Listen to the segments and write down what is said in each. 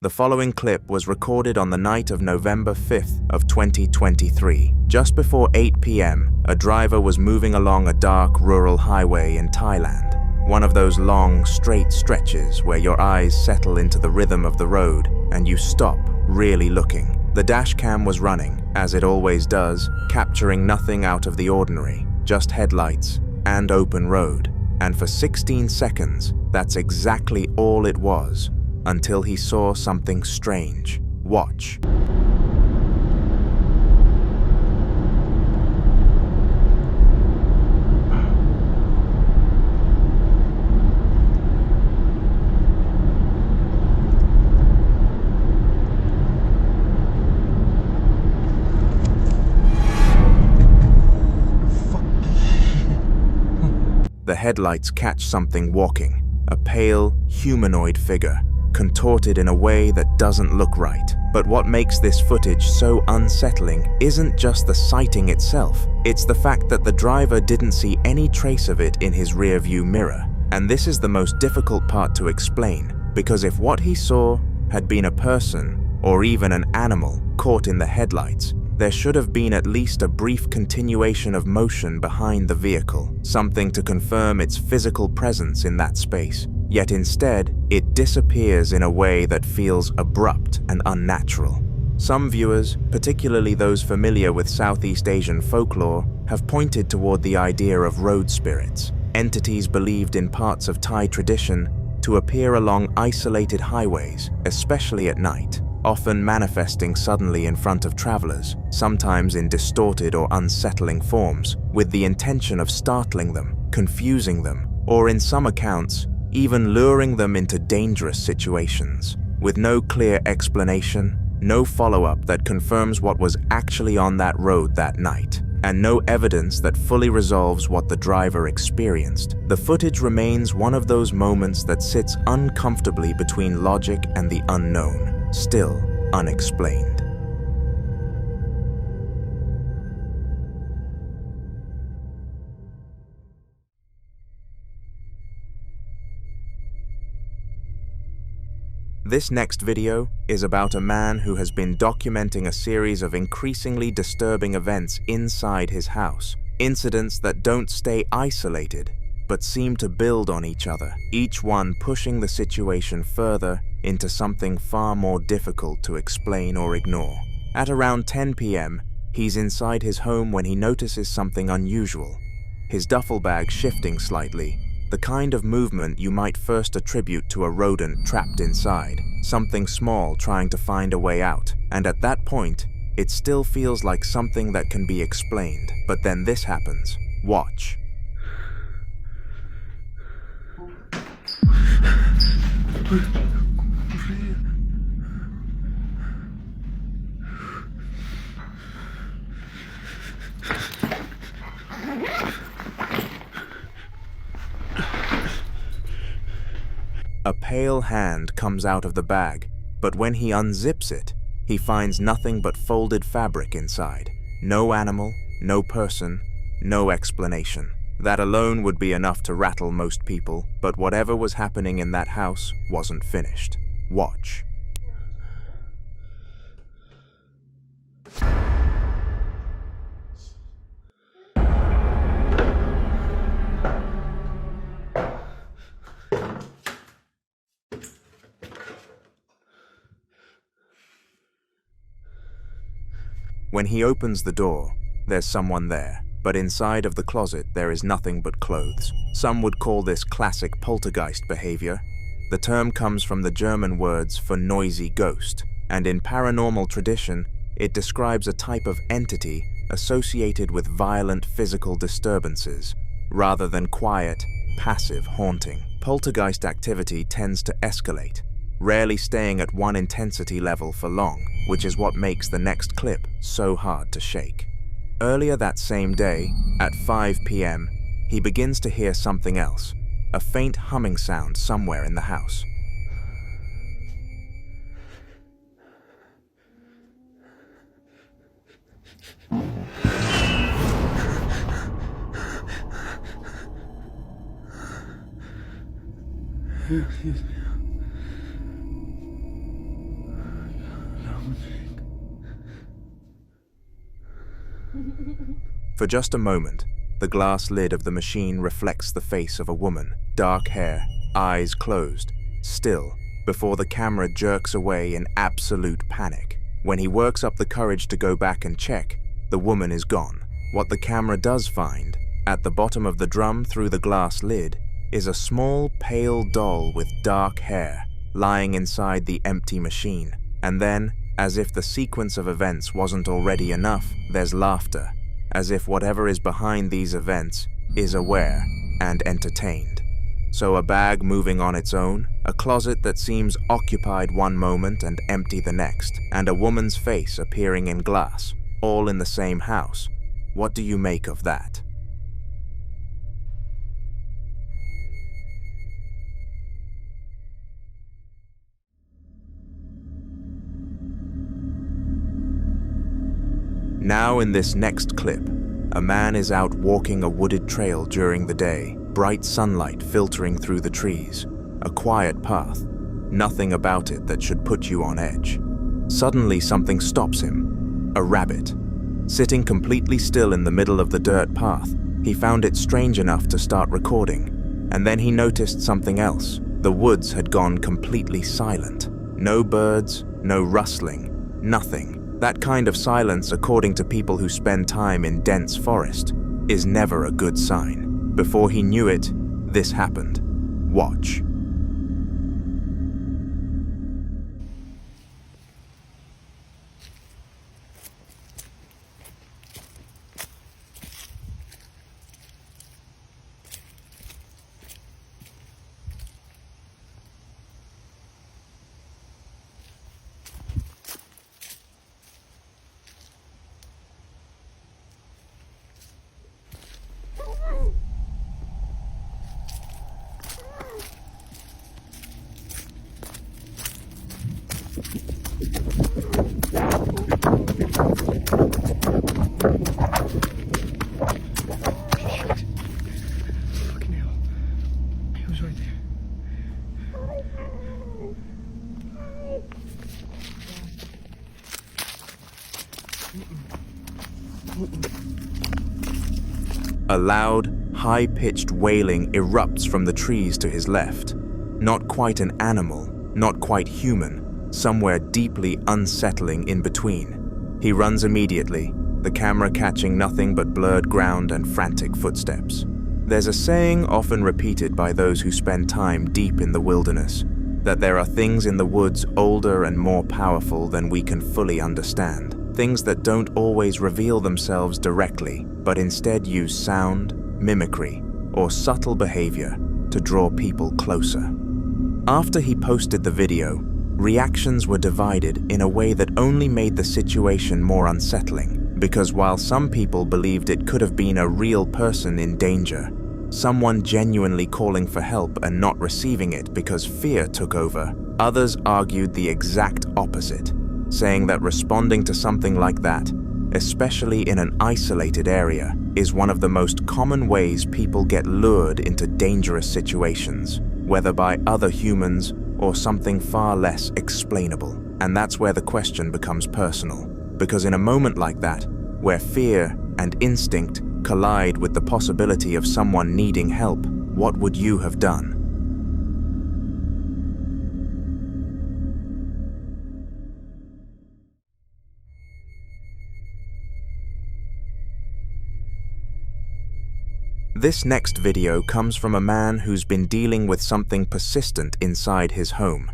The following clip was recorded on the night of November 5th of 2023. Just before 8 p.m., a driver was moving along a dark rural highway in Thailand. One of those long, straight stretches where your eyes settle into the rhythm of the road and you stop, really looking. The dash cam was running, as it always does, capturing nothing out of the ordinary, just headlights and open road. And for 16 seconds, that's exactly all it was, until he saw something strange. Watch. The headlights catch something walking, a pale, humanoid figure, contorted in a way that doesn't look right. But what makes this footage so unsettling isn't just the sighting itself, it's the fact that the driver didn't see any trace of it in his rearview mirror. And this is the most difficult part to explain, because if what he saw had been a person, or even an animal, caught in the headlights, there should have been at least a brief continuation of motion behind the vehicle, something to confirm its physical presence in that space. Yet instead, it disappears in a way that feels abrupt and unnatural. Some viewers, particularly those familiar with Southeast Asian folklore, have pointed toward the idea of road spirits, entities believed in parts of Thai tradition to appear along isolated highways, especially at night, often manifesting suddenly in front of travelers, sometimes in distorted or unsettling forms, with the intention of startling them, confusing them, or in some accounts, even luring them into dangerous situations. With no clear explanation, no follow-up that confirms what was actually on that road that night, and no evidence that fully resolves what the driver experienced, the footage remains one of those moments that sits uncomfortably between logic and the unknown, still unexplained. This next video is about a man who has been documenting a series of increasingly disturbing events inside his house, incidents that don't stay isolated, but seem to build on each other, each one pushing the situation further into something far more difficult to explain or ignore. At around 10 p.m., he's inside his home when he notices something unusual. His duffel bag shifting slightly, the kind of movement you might first attribute to a rodent trapped inside, something small trying to find a way out. And at that point, it still feels like something that can be explained. But then this happens. Watch. A pale hand comes out of the bag, but when he unzips it, he finds nothing but folded fabric inside. No animal, no person, no explanation. That alone would be enough to rattle most people, but whatever was happening in that house wasn't finished. Watch. When he opens the door, there's someone there, but inside of the closet there is nothing but clothes. Some would call this classic poltergeist behavior. The term comes from the German words for noisy ghost, and in paranormal tradition, it describes a type of entity associated with violent physical disturbances, rather than quiet, passive haunting. Poltergeist activity tends to escalate, rarely staying at one intensity level for long, which is what makes the next clip so hard to shake. Earlier that same day, at 5 p.m., he begins to hear something else, a faint humming sound somewhere in the house. For just a moment, the glass lid of the machine reflects the face of a woman, dark hair, eyes closed, still, before the camera jerks away in absolute panic. When he works up the courage to go back and check, the woman is gone. What the camera does find, at the bottom of the drum through the glass lid, is a small, pale doll with dark hair, lying inside the empty machine. And then, as if the sequence of events wasn't already enough, there's laughter, as if whatever is behind these events is aware and entertained. So a bag moving on its own, a closet that seems occupied one moment and empty the next, and a woman's face appearing in glass, all in the same house. What do you make of that? Now in this next clip, a man is out walking a wooded trail during the day, bright sunlight filtering through the trees, a quiet path, nothing about it that should put you on edge. Suddenly something stops him, a rabbit. Sitting completely still in the middle of the dirt path, he found it strange enough to start recording, and then he noticed something else. The woods had gone completely silent. No birds, no rustling, nothing. That kind of silence, according to people who spend time in dense forest, is never a good sign. Before he knew it, this happened. Watch. A loud, high-pitched wailing erupts from the trees to his left. Not quite an animal, not quite human, somewhere deeply unsettling in between. He runs immediately, the camera catching nothing but blurred ground and frantic footsteps. There's a saying often repeated by those who spend time deep in the wilderness, that there are things in the woods older and more powerful than we can fully understand. Things that don't always reveal themselves directly, but instead use sound, mimicry, or subtle behavior to draw people closer. After he posted the video, reactions were divided in a way that only made the situation more unsettling, because while some people believed it could have been a real person in danger, someone genuinely calling for help and not receiving it because fear took over, others argued the exact opposite, saying that responding to something like that, especially in an isolated area, is one of the most common ways people get lured into dangerous situations, whether by other humans or something far less explainable. And that's where the question becomes personal, because in a moment like that, where fear and instinct collide with the possibility of someone needing help, what would you have done? This next video comes from a man who's been dealing with something persistent inside his home.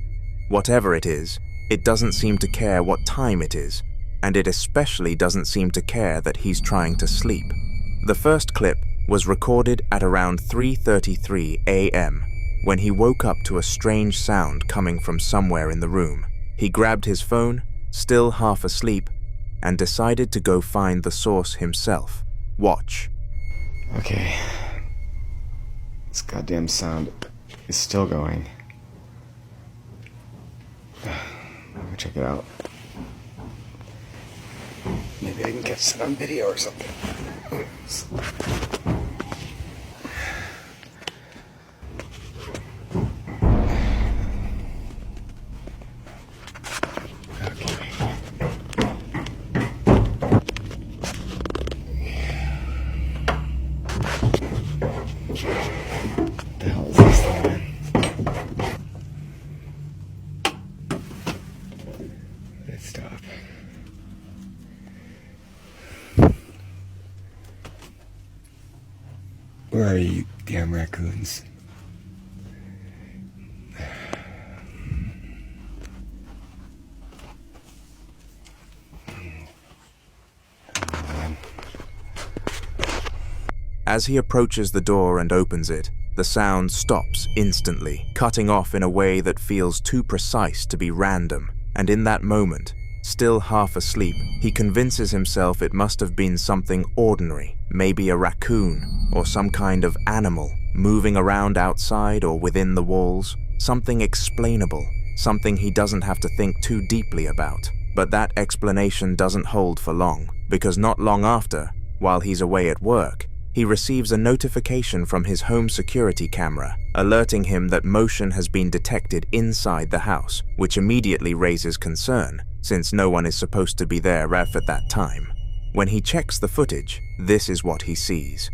Whatever it is, it doesn't seem to care what time it is, and it especially doesn't seem to care that he's trying to sleep. The first clip was recorded at around 3:33 a.m. when he woke up to a strange sound coming from somewhere in the room. He grabbed his phone, still half asleep, and decided to go find the source himself. Watch. Okay. This goddamn sound is still going. Let me check it out. Maybe I can catch it on video or something. Okay. Stop. Where are you, damn raccoons? As he approaches the door and opens it, the sound stops instantly, cutting off in a way that feels too precise to be random. And in that moment, still half asleep, he convinces himself it must have been something ordinary, maybe a raccoon or some kind of animal moving around outside or within the walls, something explainable, something he doesn't have to think too deeply about. But that explanation doesn't hold for long, because not long after, while he's away at work, he receives a notification from his home security camera, alerting him that motion has been detected inside the house, which immediately raises concern, since no one is supposed to be there at that time. When he checks the footage, this is what he sees.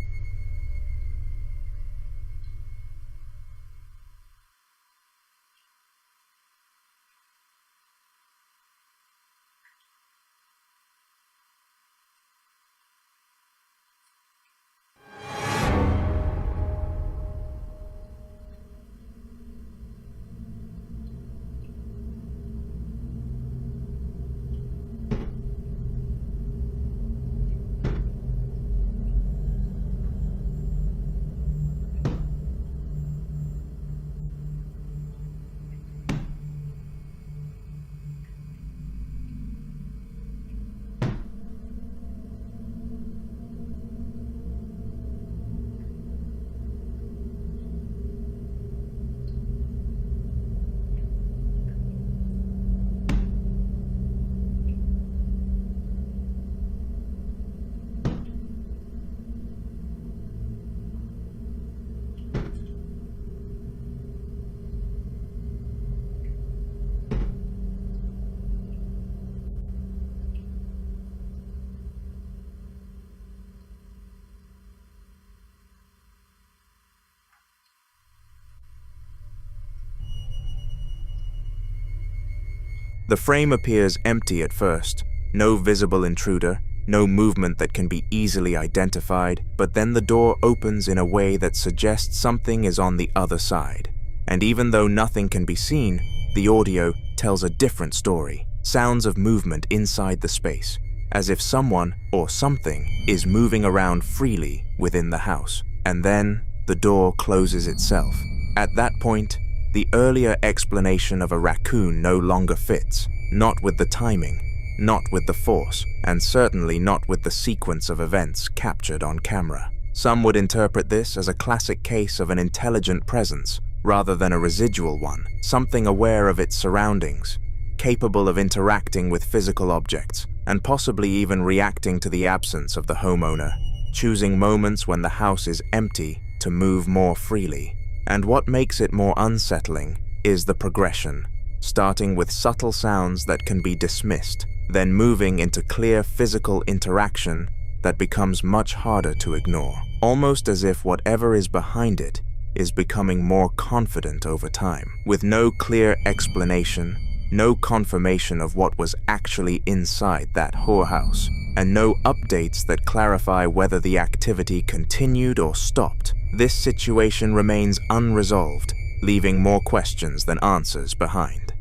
The frame appears empty at first, no visible intruder, no movement that can be easily identified, but then the door opens in a way that suggests something is on the other side. And even though nothing can be seen, the audio tells a different story, sounds of movement inside the space, as if someone or something is moving around freely within the house. And then the door closes itself. At that point, the earlier explanation of a raccoon no longer fits, not with the timing, not with the force, and certainly not with the sequence of events captured on camera. Some would interpret this as a classic case of an intelligent presence, rather than a residual one, something aware of its surroundings, capable of interacting with physical objects, and possibly even reacting to the absence of the homeowner, choosing moments when the house is empty to move more freely. And what makes it more unsettling is the progression, starting with subtle sounds that can be dismissed, then moving into clear physical interaction that becomes much harder to ignore, almost as if whatever is behind it is becoming more confident over time, with no clear explanation, no confirmation of what was actually inside that whorehouse, and no updates that clarify whether the activity continued or stopped. This situation remains unresolved, leaving more questions than answers behind.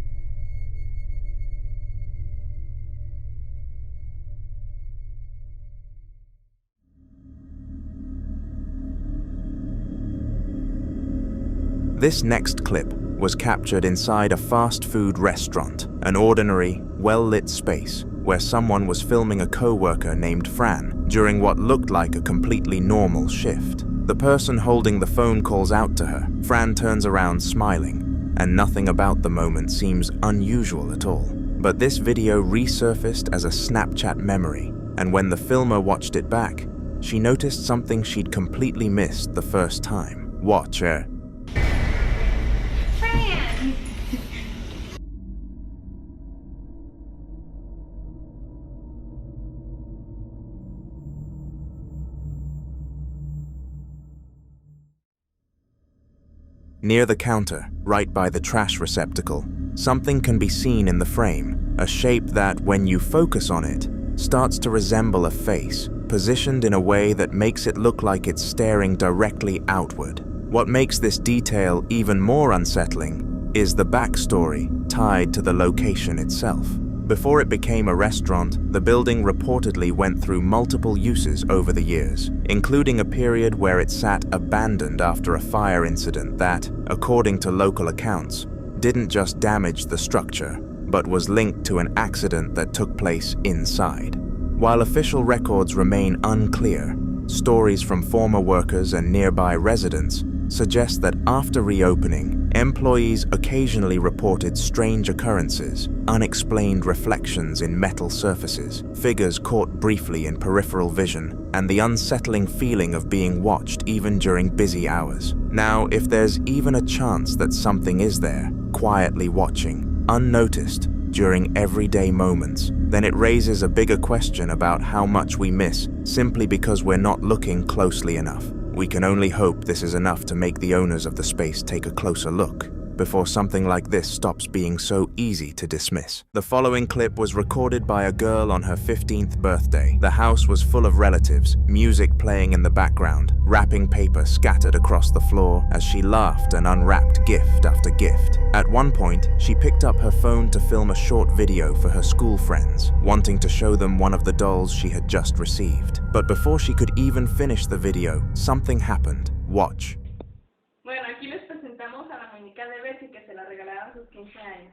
This next clip was captured inside a fast food restaurant, an ordinary, well-lit space where someone was filming a co-worker named Fran during what looked like a completely normal shift. The person holding the phone calls out to her. Fran turns around smiling, and nothing about the moment seems unusual at all. But this video resurfaced as a Snapchat memory, and when the filmer watched it back, she noticed something she'd completely missed the first time. Watch her. Near the counter, right by the trash receptacle, something can be seen in the frame, a shape that, when you focus on it, starts to resemble a face, positioned in a way that makes it look like it's staring directly outward. What makes this detail even more unsettling is the backstory tied to the location itself. Before it became a restaurant, the building reportedly went through multiple uses over the years, including a period where it sat abandoned after a fire incident that, according to local accounts, didn't just damage the structure, but was linked to an accident that took place inside. While official records remain unclear, stories from former workers and nearby residents suggest that after reopening, employees occasionally reported strange occurrences, unexplained reflections in metal surfaces, figures caught briefly in peripheral vision, and the unsettling feeling of being watched even during busy hours. Now, if there's even a chance that something is there, quietly watching, unnoticed, during everyday moments, then it raises a bigger question about how much we miss simply because we're not looking closely enough. We can only hope this is enough to make the owners of the space take a closer look before something like this stops being so easy to dismiss. The following clip was recorded by a girl on her 15th birthday. The house was full of relatives, music playing in the background, wrapping paper scattered across the floor as she laughed and unwrapped gift after gift. At one point, she picked up her phone to film a short video for her school friends, wanting to show them one of the dolls she had just received. But before she could even finish the video, something happened. Watch. Bueno, aquí les presentamos a la muñeca de Bessie que se la regalaron a sus 15 años.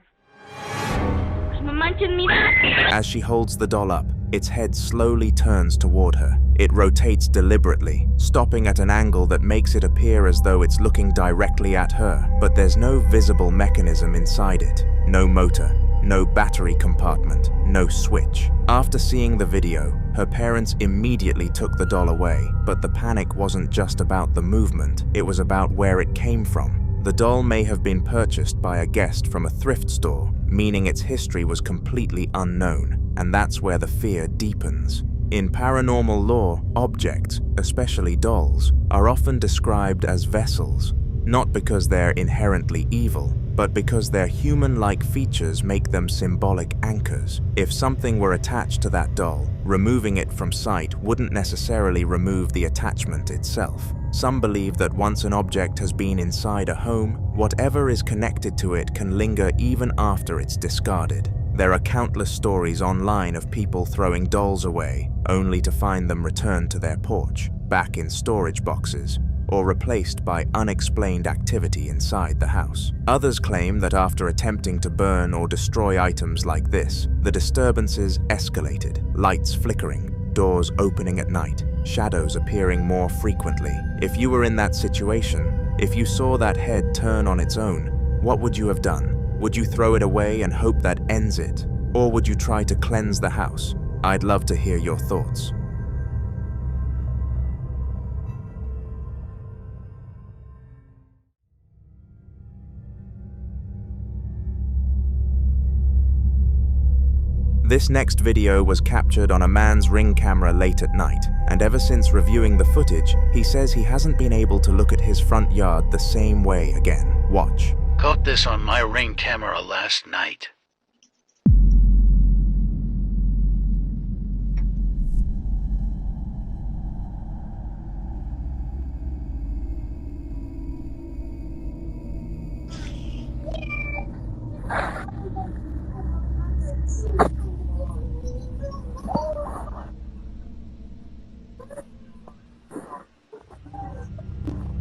No manches, mira. As she holds the doll up, its head slowly turns toward her. It rotates deliberately, stopping at an angle that makes it appear as though it's looking directly at her, but there's no visible mechanism inside it. No motor, no battery compartment, no switch. After seeing the video, her parents immediately took the doll away, but the panic wasn't just about the movement, it was about where it came from. The doll may have been purchased by a guest from a thrift store, meaning its history was completely unknown, and that's where the fear deepens. In paranormal lore, objects, especially dolls, are often described as vessels, not because they're inherently evil, but because their human-like features make them symbolic anchors. If something were attached to that doll, removing it from sight wouldn't necessarily remove the attachment itself. Some believe that once an object has been inside a home, whatever is connected to it can linger even after it's discarded. There are countless stories online of people throwing dolls away, only to find them returned to their porch, back in storage boxes, or replaced by unexplained activity inside the house. Others claim that after attempting to burn or destroy items like this, the disturbances escalated, lights flickering, doors opening at night, shadows appearing more frequently. If you were in that situation, if you saw that head turn on its own, what would you have done? Would you throw it away and hope that ends it? Or would you try to cleanse the house? I'd love to hear your thoughts. This next video was captured on a man's Ring camera late at night, and ever since reviewing the footage, he says he hasn't been able to look at his front yard the same way again. Watch. Caught this on my Ring camera last night.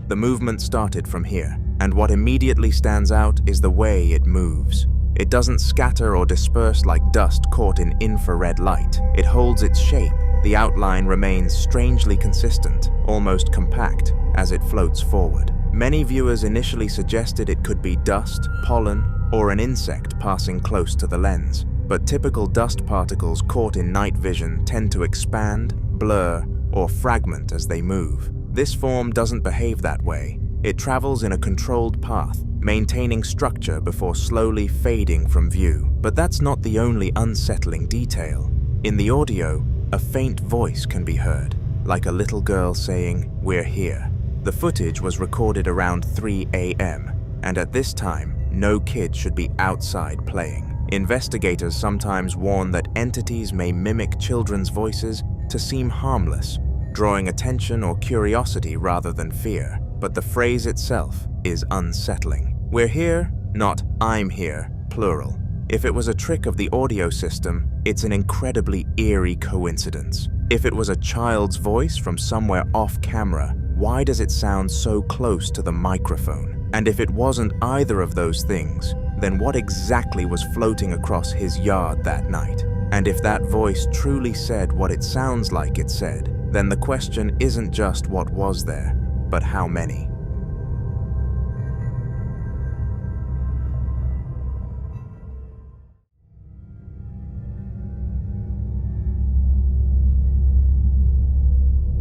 The movement started from here, and what immediately stands out is the way it moves. It doesn't scatter or disperse like dust caught in infrared light. It holds its shape. The outline remains strangely consistent, almost compact, as it floats forward. Many viewers initially suggested it could be dust, pollen, or an insect passing close to the lens. But typical dust particles caught in night vision tend to expand, blur, or fragment as they move. This form doesn't behave that way. It travels in a controlled path, maintaining structure before slowly fading from view. But that's not the only unsettling detail. In the audio, a faint voice can be heard, like a little girl saying, "We're here." The footage was recorded around 3 a.m., and at this time, no kid should be outside playing. Investigators sometimes warn that entities may mimic children's voices to seem harmless, drawing attention or curiosity rather than fear. But the phrase itself is unsettling. We're here, not I'm here, plural. If it was a trick of the audio system, it's an incredibly eerie coincidence. If it was a child's voice from somewhere off camera, why does it sound so close to the microphone? And if it wasn't either of those things, then what exactly was floating across his yard that night? And if that voice truly said what it sounds like it said, then the question isn't just what was there, but how many?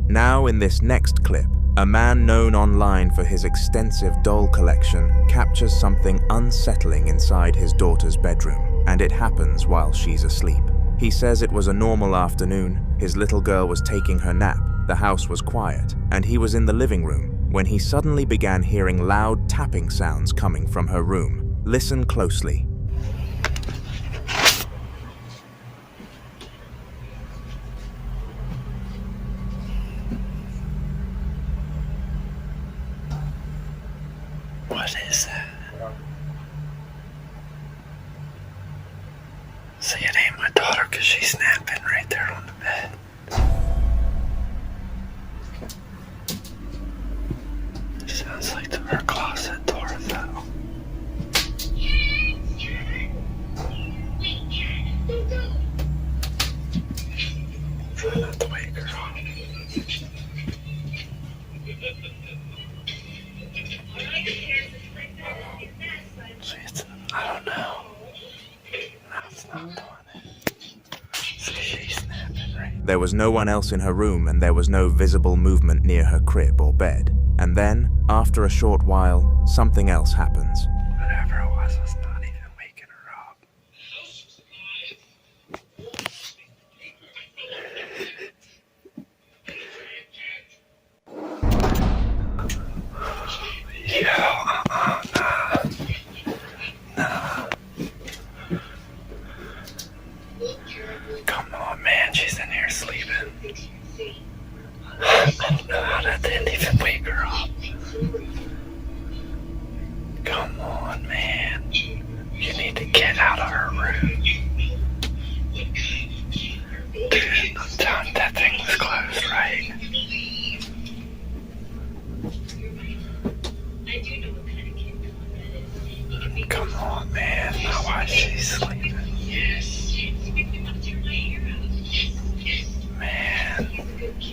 Now in this next clip, a man known online for his extensive doll collection captures something unsettling inside his daughter's bedroom, and it happens while she's asleep. He says it was a normal afternoon, his little girl was taking her nap, the house was quiet, and he was in the living room when he suddenly began hearing loud tapping sounds coming from her room. Listen closely. What is that? See, it ain't my daughter because she's snapping right there on the bed. It sounds like her closet door fell. Try not to wake her up. I don't know. No, it's not doing it. See, she's snapping right. There was no one else in her room and there was no visible movement near her crib or bed. And then, after a short while, something else happens. Whatever it was not even waking her up. Come on, man, she's in here sleeping. I don't know how that didn't even wake her up. Come on, man. You need to get out of her room. Dude, I'm telling you, that thing was closed, right? Come on, man. Now why is she sleeping? Man,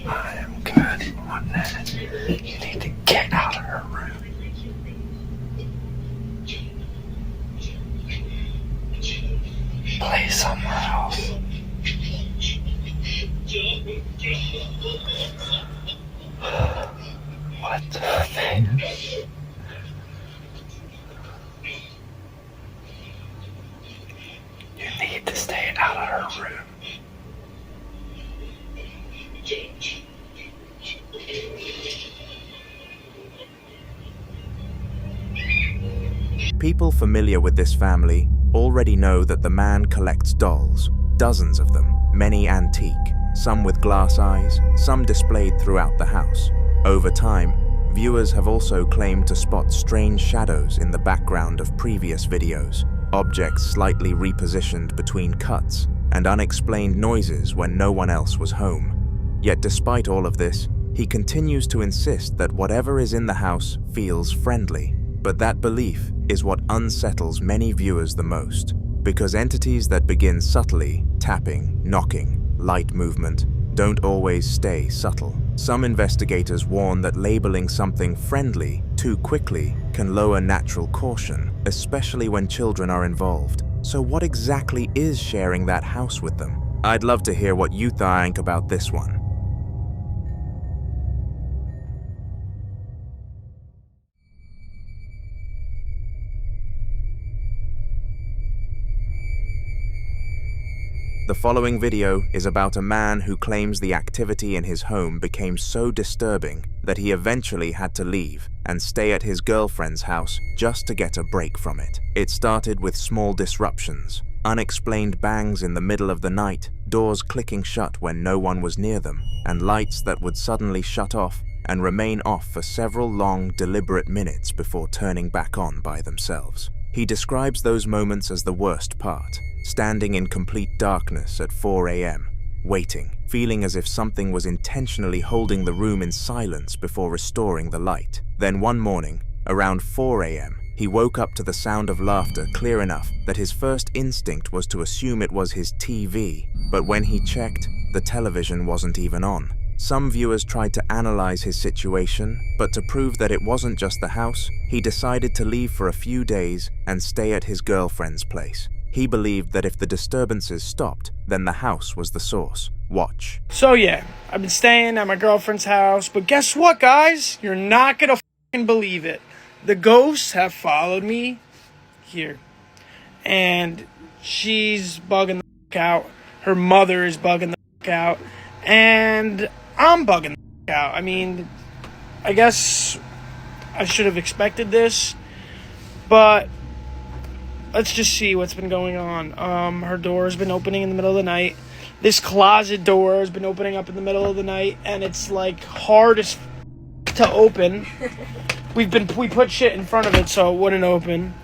I am good on that. You need to get out of her room. Play somewhere else. What the man? You need to stay out of her room. People familiar with this family already know that the man collects dolls, dozens of them, many antique, some with glass eyes, some displayed throughout the house. Over time, viewers have also claimed to spot strange shadows in the background of previous videos, objects slightly repositioned between cuts, and unexplained noises when no one else was home. Yet despite all of this, he continues to insist that whatever is in the house feels friendly. But that belief is what unsettles many viewers the most, because entities that begin subtly, tapping, knocking, light movement, don't always stay subtle. Some investigators warn that labeling something friendly too quickly can lower natural caution, especially when children are involved. So what exactly is sharing that house with them? I'd love to hear what you think about this one. The following video is about a man who claims the activity in his home became so disturbing that he eventually had to leave and stay at his girlfriend's house just to get a break from it. It started with small disruptions, unexplained bangs in the middle of the night, doors clicking shut when no one was near them, and lights that would suddenly shut off and remain off for several long, deliberate minutes before turning back on by themselves. He describes those moments as the worst part, standing in complete darkness at 4 a.m., waiting, feeling as if something was intentionally holding the room in silence before restoring the light. Then one morning, around 4 a.m., he woke up to the sound of laughter clear enough that his first instinct was to assume it was his TV, but when he checked, the television wasn't even on. Some viewers tried to analyze his situation, but to prove that it wasn't just the house, he decided to leave for a few days and stay at his girlfriend's place. He believed that if the disturbances stopped, then the house was the source. Watch. So yeah, I've been staying at my girlfriend's house, but guess what, guys? You're not gonna fucking believe it. The ghosts have followed me here. And she's bugging the fuck out. Her mother is bugging the fuck out. And I'm bugging the fuck out. I mean, I guess I should have expected this. But let's just see what's been going on. Her door has been opening in the middle of the night. This closet door has been opening up in the middle of the night. And it's like hard as to open. We put shit in front of it so it wouldn't open.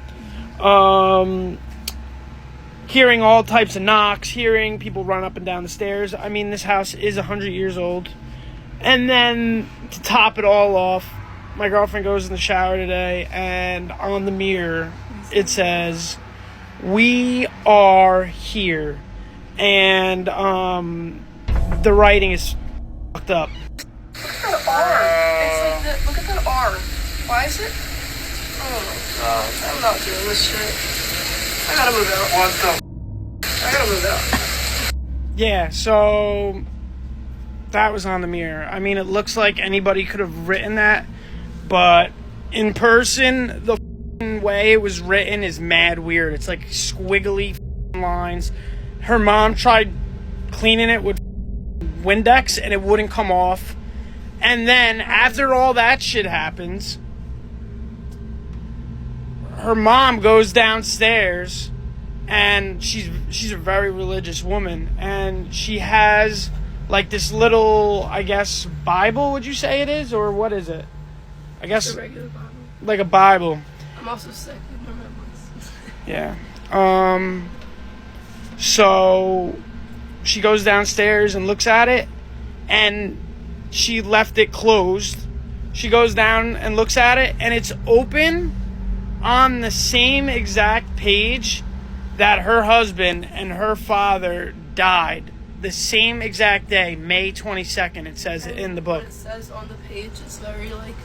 Hearing all types of knocks, hearing people run up and down the stairs. I mean, this house is 100 years old. And then to top it all off, my girlfriend goes in the shower today, and on the mirror it says, "We are here." And the writing is fucked up. Look at that R. It's like look at that R. Why is it? Oh my god, I'm not doing this shit. I gotta move out. What the? I gotta move out. Yeah, so that was on the mirror. I mean, it looks like anybody could have written that, but in person, the way it was written is mad weird. It's like squiggly lines. Her mom tried cleaning it with Windex and it wouldn't come off. And then after all that shit happens, her mom goes downstairs, and she's a very religious woman, and she has like this little, I guess, Bible, would you say it is, or what is it? I guess it's a regular Bible. Like a Bible. I'm also sick. I don't have Yeah. So she goes downstairs and looks at it, and she left it closed. She goes down and looks at it, and it's open on the same exact page that her husband and her father died. The same exact day, May 22nd, it says it in the book. What it says on the page is very like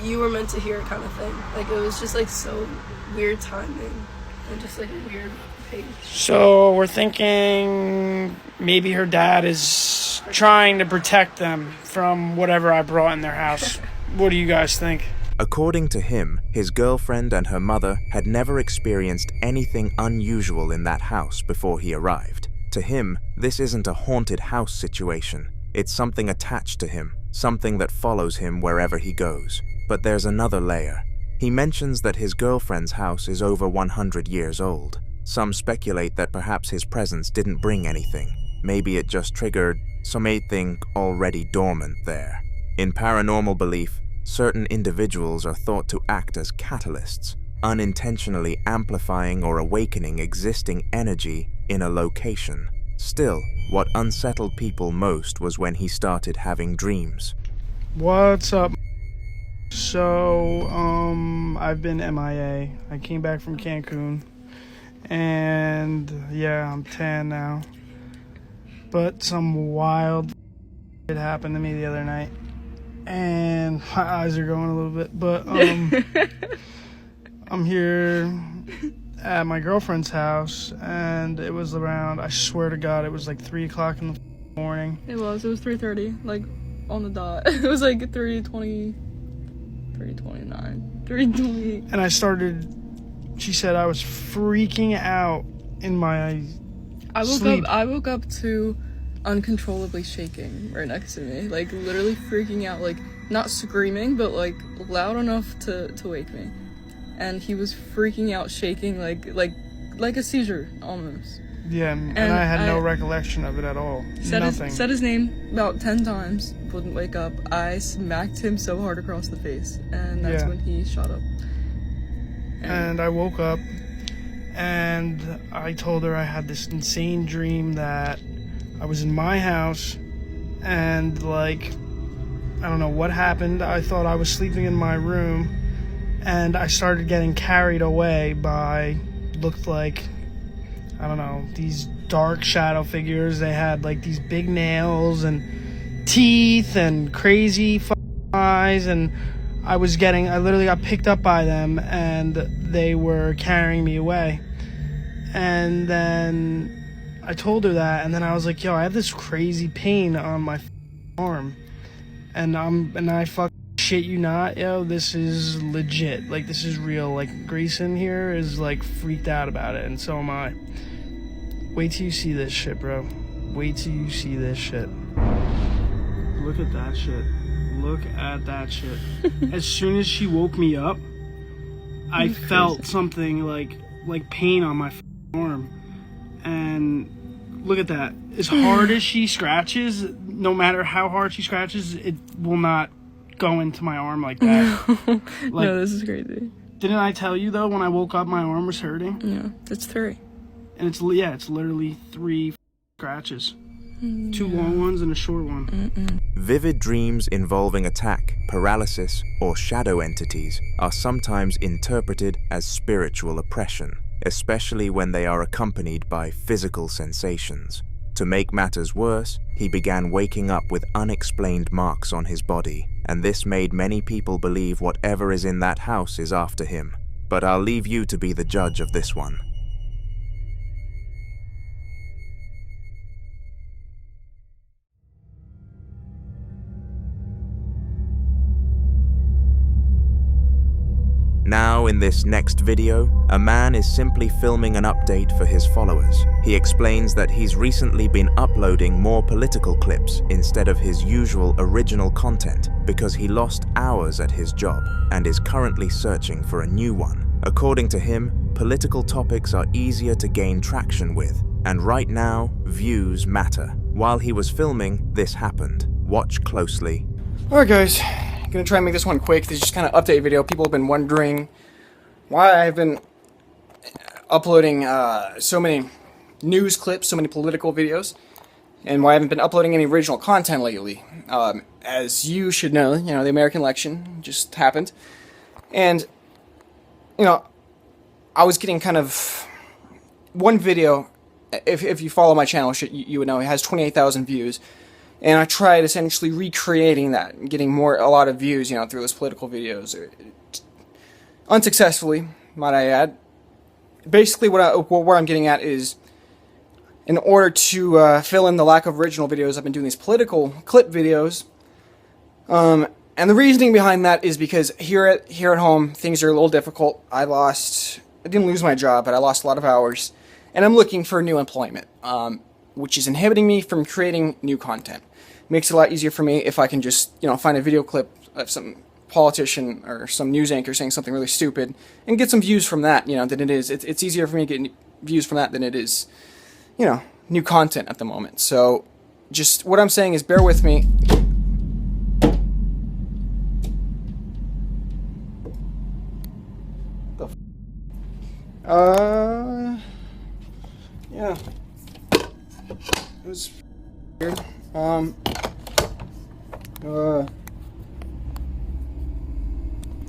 you were meant to hear kind of thing. Like it was just like so weird timing and just like a weird page. So we're thinking maybe her dad is trying to protect them from whatever I brought in their house. What do you guys think? According to him, his girlfriend and her mother had never experienced anything unusual in that house before he arrived. To him, this isn't a haunted house situation. It's something attached to him, something that follows him wherever he goes. But there's another layer. He mentions that his girlfriend's house is over 100 years old. Some speculate that perhaps his presence didn't bring anything. Maybe it just triggered something already dormant there. In paranormal belief, certain individuals are thought to act as catalysts, unintentionally amplifying or awakening existing energy in a location. Still, what unsettled people most was when he started having dreams. What's up? So, I've been MIA. I came back from Cancun, and yeah, I'm tan now. But some wild shit happened to me the other night, and my eyes are going a little bit, but I'm here at my girlfriend's house, and it was around, I swear to God, it was like 3 o'clock in the morning. It was 3:30, like on the dot. It was like 3:20, 3:29, 3:20. And I started, she said I was freaking out in my sleep. I woke up to uncontrollably shaking right next to me, like literally freaking out, like not screaming, but like loud enough to wake me. And he was freaking out, shaking, like like a seizure, almost. Yeah, and I had no recollection of it at all. Nothing. Said his name about 10 times, wouldn't wake up. I smacked him so hard across the face, and that's when he shot up. And I woke up, and I told her I had this insane dream that I was in my house, and, like, I don't know what happened. I thought I was sleeping in my room, and I started getting carried away by, looked like, I don't know, these dark shadow figures. They had, like, these big nails and teeth and crazy eyes, and I literally got picked up by them, and they were carrying me away. And then I told her that, and then I was like, yo, I have this crazy pain on my arm, and I shit you not, yo, this is legit, like, this is real. Like, Grayson here is, like, freaked out about it, and so am I. Wait till you see this shit, bro. Wait till you see this shit. Look at that shit. Look at that shit. As soon as she woke me up, I felt something like pain on my arm. And look at that. As hard as she scratches, no matter how hard she scratches, it will not go into my arm like that. No, this is crazy. Didn't I tell you, though, when I woke up, my arm was hurting? Yeah, it's 3. And it's literally 3 scratches. 2 long ones and a short one. Vivid dreams involving attack, paralysis, or shadow entities are sometimes interpreted as spiritual oppression, especially when they are accompanied by physical sensations. To make matters worse, he began waking up with unexplained marks on his body, and this made many people believe whatever is in that house is after him. But I'll leave you to be the judge of this one. Now, in this next video, a man is simply filming an update for his followers. He explains that he's recently been uploading more political clips instead of his usual original content because he lost hours at his job and is currently searching for a new one. According to him, political topics are easier to gain traction with, and right now, views matter. While he was filming, this happened. Watch closely. Alright guys, I'm gonna try and make this one quick. This is just kind of update video. People have been wondering why I've been uploading so many news clips, so many political videos, and why I haven't been uploading any original content lately. As you should know, the American election just happened, and I was getting kind of one video. If you follow my channel, you would know it has 28,000 views. And I tried essentially recreating that, and getting a lot of views, through those political videos. Unsuccessfully, might I add. Basically, what I'm getting at is, in order to fill in the lack of original videos, I've been doing these political clip videos. And the reasoning behind that is because here at home, things are a little difficult. I didn't lose my job, but I lost a lot of hours. And I'm looking for new employment, which is inhibiting me from creating new content. Makes it a lot easier for me if I can just, find a video clip of some politician or some news anchor saying something really stupid and get some views from that, than it is. It's easier for me to get views from that than it is, new content at the moment. So, just what I'm saying is bear with me. Yeah. It was weird.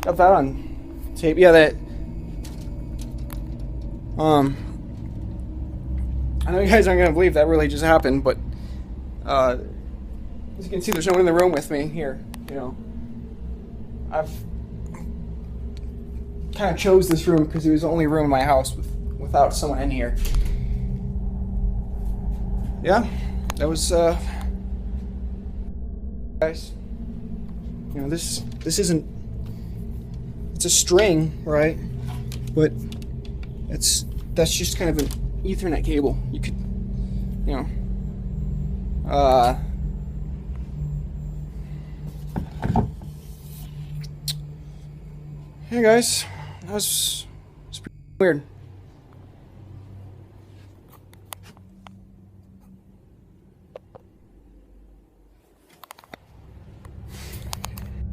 Got that on tape. Yeah, that. I know you guys aren't gonna believe that really just happened, but as you can see, there's no one in the room with me here. I've kind of chose this room because it was the only room in my house without someone in here. Yeah, that was guys. This isn't. It's a string, right? But that's just kind of an Ethernet cable. You could, Hey guys, that was pretty weird.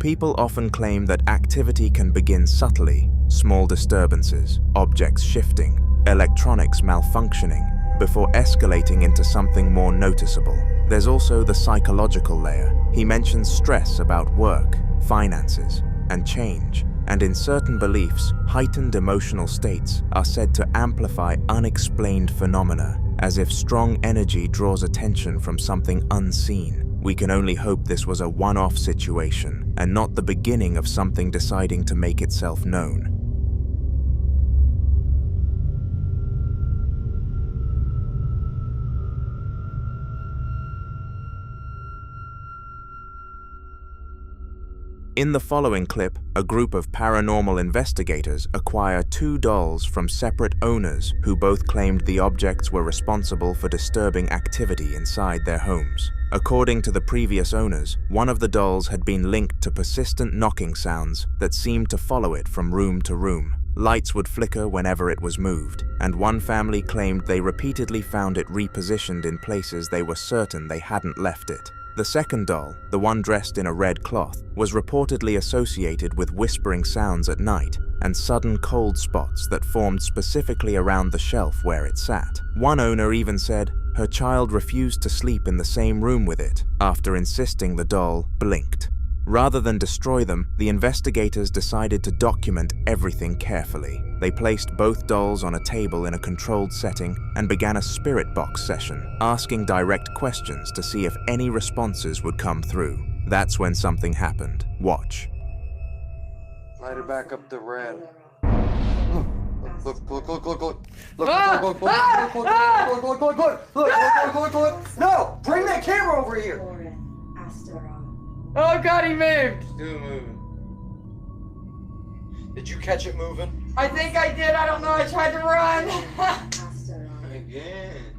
People often claim that activity can begin subtly, small disturbances, objects shifting, electronics malfunctioning, before escalating into something more noticeable. There's also the psychological layer. He mentions stress about work, finances, and change, and in certain beliefs, heightened emotional states are said to amplify unexplained phenomena, as if strong energy draws attention from something unseen. We can only hope this was a one-off situation, and not the beginning of something deciding to make itself known. In the following clip, a group of paranormal investigators acquire 2 dolls from separate owners who both claimed the objects were responsible for disturbing activity inside their homes. According to the previous owners, one of the dolls had been linked to persistent knocking sounds that seemed to follow it from room to room. Lights would flicker whenever it was moved, and one family claimed they repeatedly found it repositioned in places they were certain they hadn't left it. The second doll, the one dressed in a red cloth, was reportedly associated with whispering sounds at night and sudden cold spots that formed specifically around the shelf where it sat. One owner even said her child refused to sleep in the same room with it after insisting the doll blinked. Rather than destroy them, the investigators decided to document everything carefully. They placed both dolls on a table in a controlled setting and began a spirit box session, asking direct questions to see if any responses would come through. That's when something happened. Watch. Light it back up to red. Look. No! Bring that camera over here! Oh god, he moved! Still moving. Did you catch it moving? I think I did, I don't know, I tried to run. Again.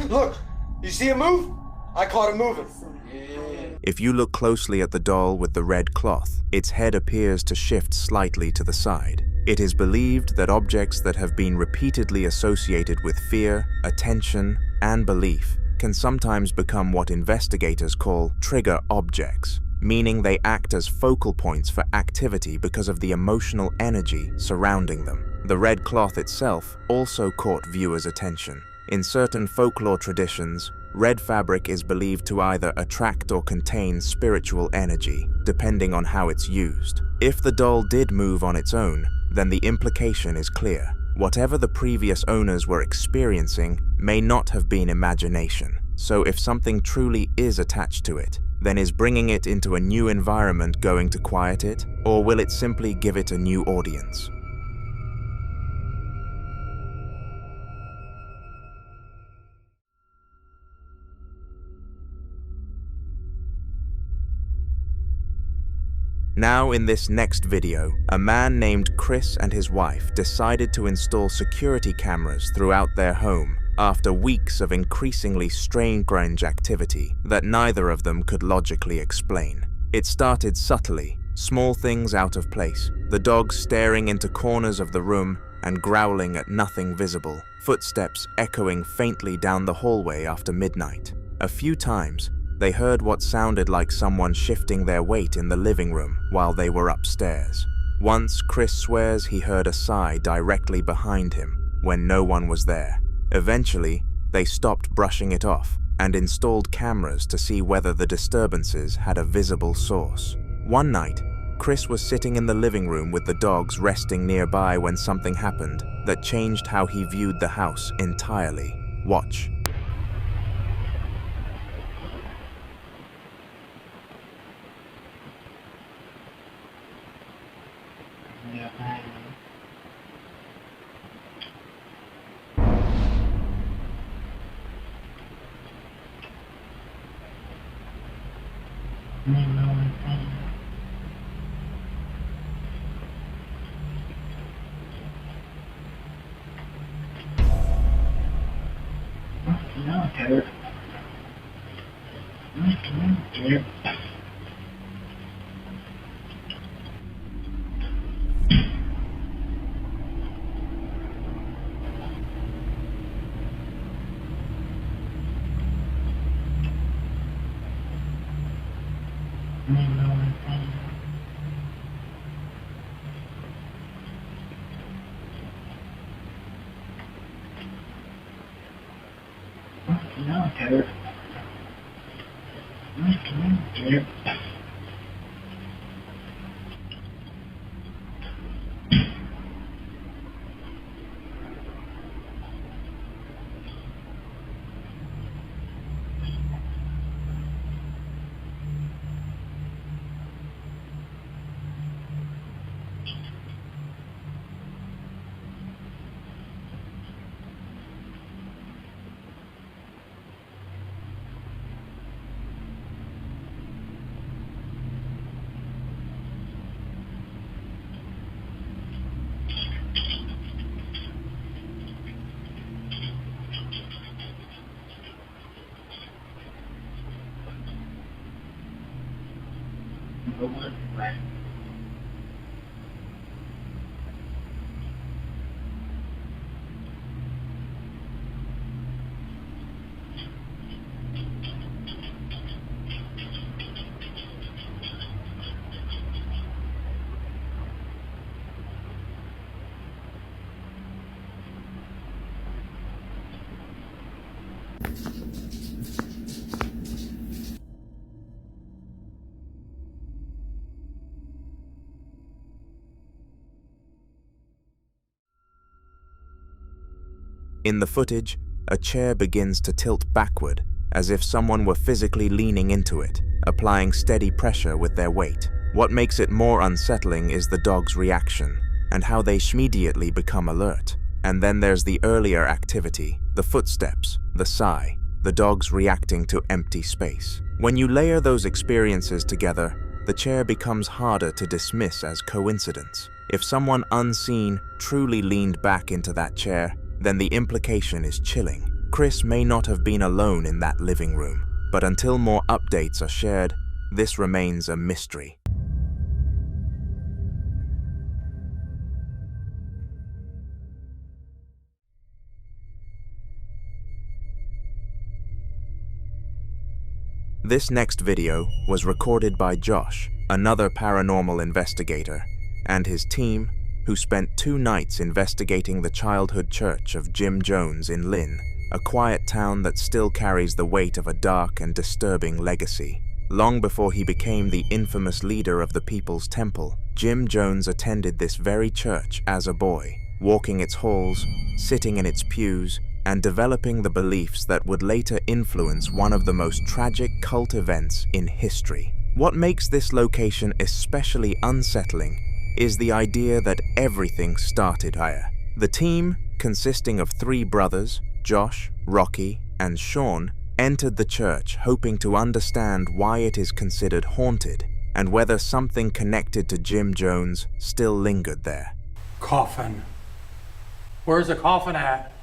Look! You see it move? I caught it moving. Yeah. If you look closely at the doll with the red cloth, its head appears to shift slightly to the side. It is believed that objects that have been repeatedly associated with fear, attention, and belief can sometimes become what investigators call trigger objects, meaning they act as focal points for activity because of the emotional energy surrounding them. The red cloth itself also caught viewers' attention. In certain folklore traditions, red fabric is believed to either attract or contain spiritual energy, depending on how it's used. If the doll did move on its own, then the implication is clear. Whatever the previous owners were experiencing may not have been imagination. So if something truly is attached to it, then is bringing it into a new environment going to quiet it, or will it simply give it a new audience? Now in this next video, a man named Chris and his wife decided to install security cameras throughout their home after weeks of increasingly strange activity that neither of them could logically explain. It started subtly, small things out of place, the dog staring into corners of the room and growling at nothing visible, footsteps echoing faintly down the hallway after midnight. A few times, they heard what sounded like someone shifting their weight in the living room while they were upstairs. Once, Chris swears he heard a sigh directly behind him when no one was there. Eventually, they stopped brushing it off and installed cameras to see whether the disturbances had a visible source. One night, Chris was sitting in the living room with the dogs resting nearby when something happened that changed how he viewed the house entirely. Watch. No, Taylor. Taylor. In the footage, a chair begins to tilt backward as if someone were physically leaning into it, applying steady pressure with their weight. What makes it more unsettling is the dog's reaction and how they immediately become alert. And then there's the earlier activity, the footsteps, the sigh, the dogs reacting to empty space. When you layer those experiences together, the chair becomes harder to dismiss as coincidence. If someone unseen truly leaned back into that chair, then the implication is chilling. Chris may not have been alone in that living room, but until more updates are shared, this remains a mystery. This next video was recorded by Josh, another paranormal investigator, and his team, who spent 2 nights investigating the childhood church of Jim Jones in Lynn, a quiet town that still carries the weight of a dark and disturbing legacy. Long before he became the infamous leader of the People's Temple, Jim Jones attended this very church as a boy, walking its halls, sitting in its pews, and developing the beliefs that would later influence one of the most tragic cult events in history. What makes this location especially unsettling is the idea that everything started here. The team, consisting of 3 brothers, Josh, Rocky, and Sean, entered the church hoping to understand why it is considered haunted and whether something connected to Jim Jones still lingered there. Coffin. Where's the coffin at?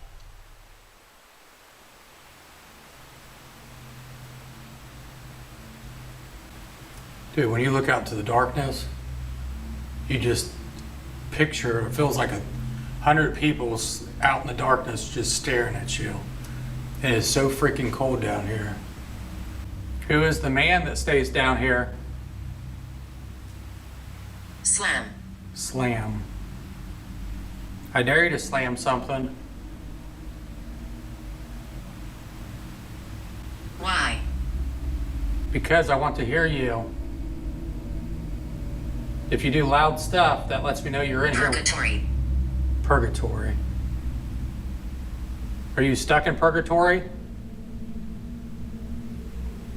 Dude, when you look out to the darkness, you just picture, it feels like 100 people out in the darkness just staring at you. It is so freaking cold down here. Who is the man that stays down here? Slam. Slam. I dare you to slam something. Why? Because I want to hear you. If you do loud stuff, that lets me know you're in Purgatory. here. Purgatory. Are you stuck in purgatory?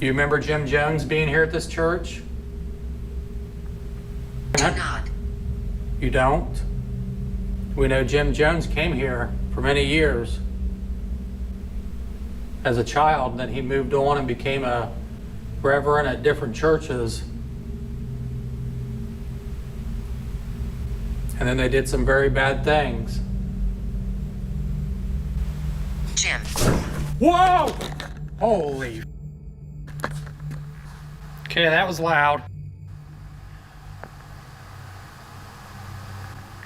You remember Jim Jones being here at this church? Do not. You don't? We know Jim Jones came here for many years as a child, and then he moved on and became a reverend at different churches. And then they did some very bad things. Jim. Whoa! Holy. Okay, that was loud.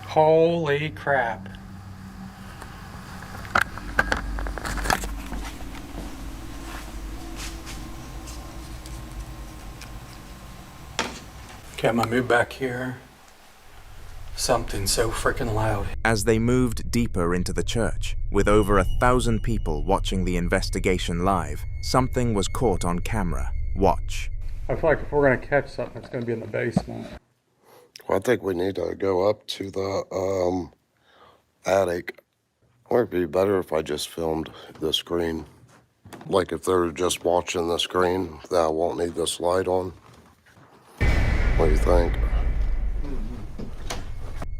Holy crap. Okay, I'm gonna move back here something so freaking loud. As they moved deeper into the church, with over 1,000 people watching the investigation live, something was caught on camera. Watch. I feel like if we're going to catch something, it's going to be in the basement. Well, I think we need to go up to the attic. Or it'd be better if I just filmed the screen. Like if they're just watching the screen, that I won't need this light on. What do you think?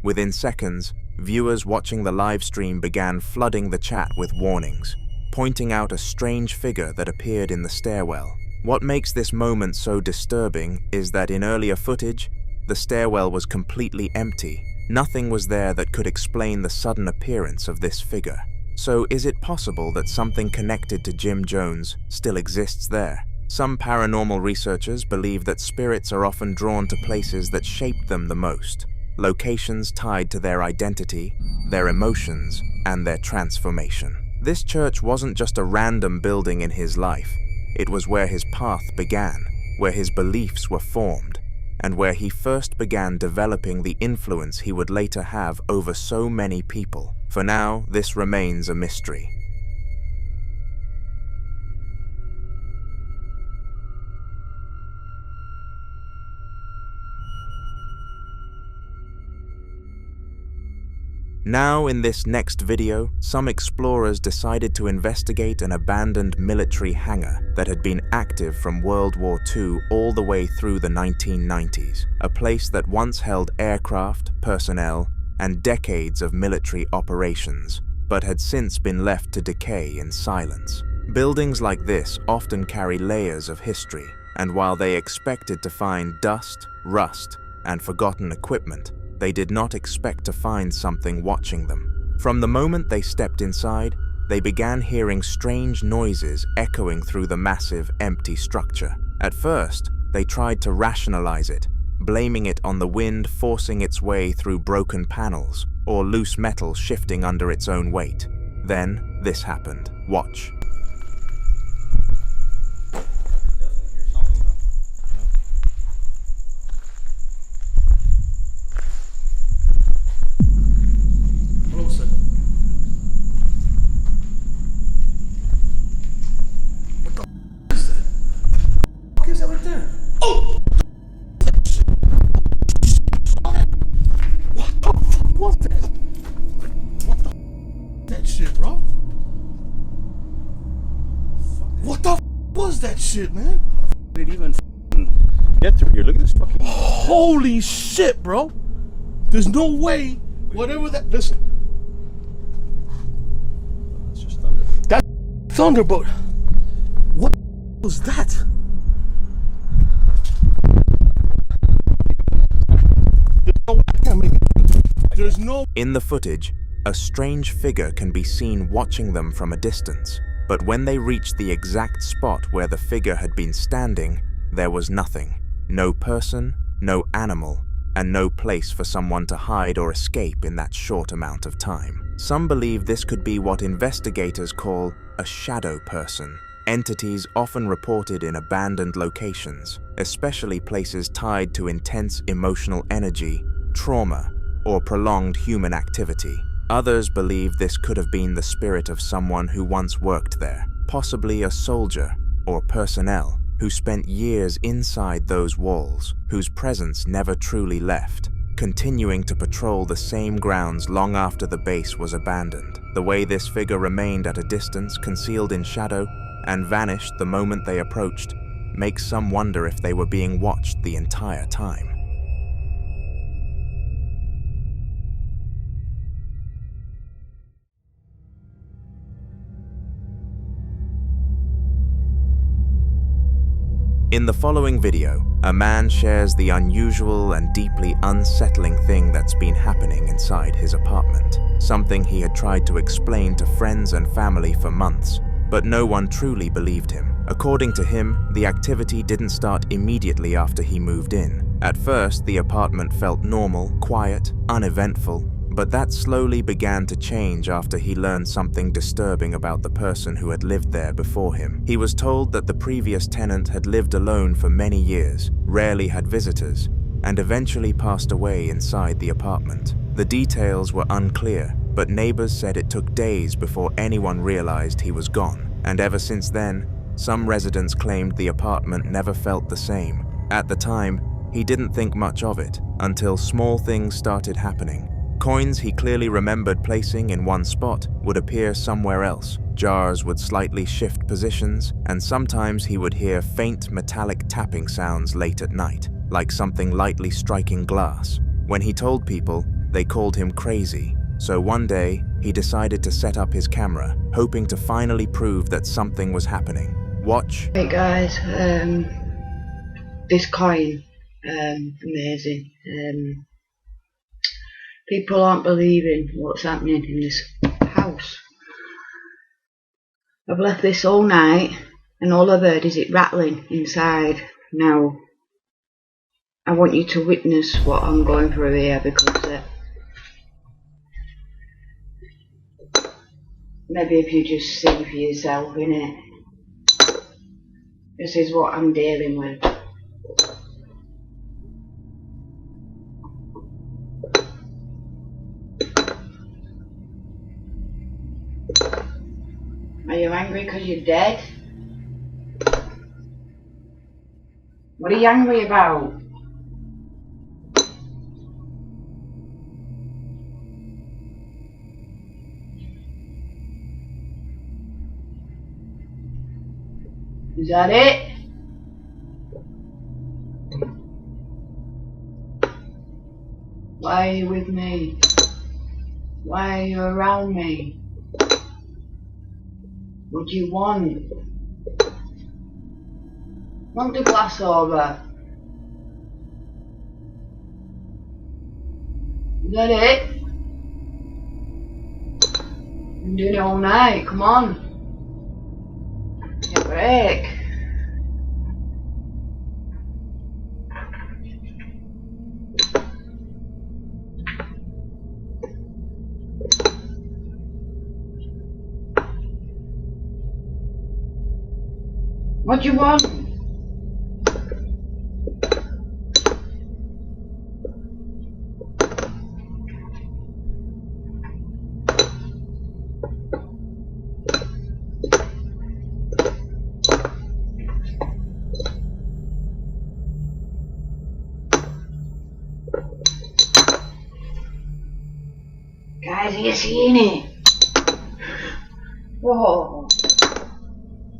Within seconds, viewers watching the live stream began flooding the chat with warnings, pointing out a strange figure that appeared in the stairwell. What makes this moment so disturbing is that in earlier footage, the stairwell was completely empty. Nothing was there that could explain the sudden appearance of this figure. So is it possible that something connected to Jim Jones still exists there? Some paranormal researchers believe that spirits are often drawn to places that shaped them the most, locations tied to their identity, their emotions, and their transformation. This church wasn't just a random building in his life. It was where his path began, where his beliefs were formed, and where he first began developing the influence he would later have over so many people. For now, this remains a mystery. Now, in this next video, some explorers decided to investigate an abandoned military hangar that had been active from World War II all the way through the 1990s, a place that once held aircraft, personnel, and decades of military operations, but had since been left to decay in silence. Buildings like this often carry layers of history, and while they expected to find dust, rust, and forgotten equipment, they did not expect to find something watching them. From the moment they stepped inside, they began hearing strange noises echoing through the massive, empty structure. At first, they tried to rationalize it, blaming it on the wind forcing its way through broken panels or loose metal shifting under its own weight. Then, this happened. Watch. Shit, man. Did it even get through here? Look at this fucking. Holy shit, bro! There's no way. Whatever that. Listen. That's just thunder. That thunderbolt. What was that? There's no way I can't make it. There's no. In the footage, a strange figure can be seen watching them from a distance. But when they reached the exact spot where the figure had been standing, there was nothing. No person, no animal, and no place for someone to hide or escape in that short amount of time. Some believe this could be what investigators call a shadow person, entities often reported in abandoned locations, especially places tied to intense emotional energy, trauma, or prolonged human activity. Others believe this could have been the spirit of someone who once worked there, possibly a soldier or personnel who spent years inside those walls, whose presence never truly left, continuing to patrol the same grounds long after the base was abandoned. The way this figure remained at a distance, concealed in shadow, and vanished the moment they approached, makes some wonder if they were being watched the entire time. In the following video, a man shares the unusual and deeply unsettling thing that's been happening inside his apartment. Something he had tried to explain to friends and family for months, but no one truly believed him. According to him, the activity didn't start immediately after he moved in. At first, the apartment felt normal, quiet, uneventful, but that slowly began to change after he learned something disturbing about the person who had lived there before him. He was told that the previous tenant had lived alone for many years, rarely had visitors, and eventually passed away inside the apartment. The details were unclear, but neighbors said it took days before anyone realized he was gone, and ever since then, some residents claimed the apartment never felt the same. At the time, he didn't think much of it, until small things started happening. Coins he clearly remembered placing in one spot would appear somewhere else. Jars would slightly shift positions, and sometimes he would hear faint metallic tapping sounds late at night, like something lightly striking glass. When he told people, they called him crazy. So one day, he decided to set up his camera, hoping to finally prove that something was happening. Watch. Hey guys, this coin, amazing. People aren't believing what's happening in this house. I've left this all night, and all I've heard is it rattling inside. Now, I want you to witness what I'm going through here, because maybe if you just see for yourself, innit? This is what I'm dealing with. Are you angry because you're dead? What are you angry about? Is that it? Why are you with me? Why are you around me? What do you want? Knock the glass over. Is that it? I'm doing it all night, come on. Take a break. What do you want? Guys, are you seeing it? Whoa.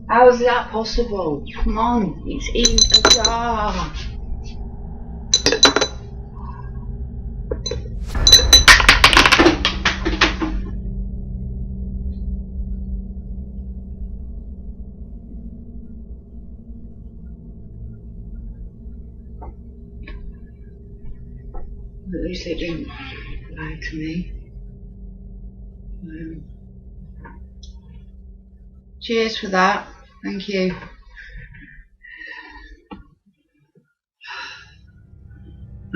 How is that possible? Come on, it's in a jar. At least they didn't lie to me. Cheers for that. Thank you.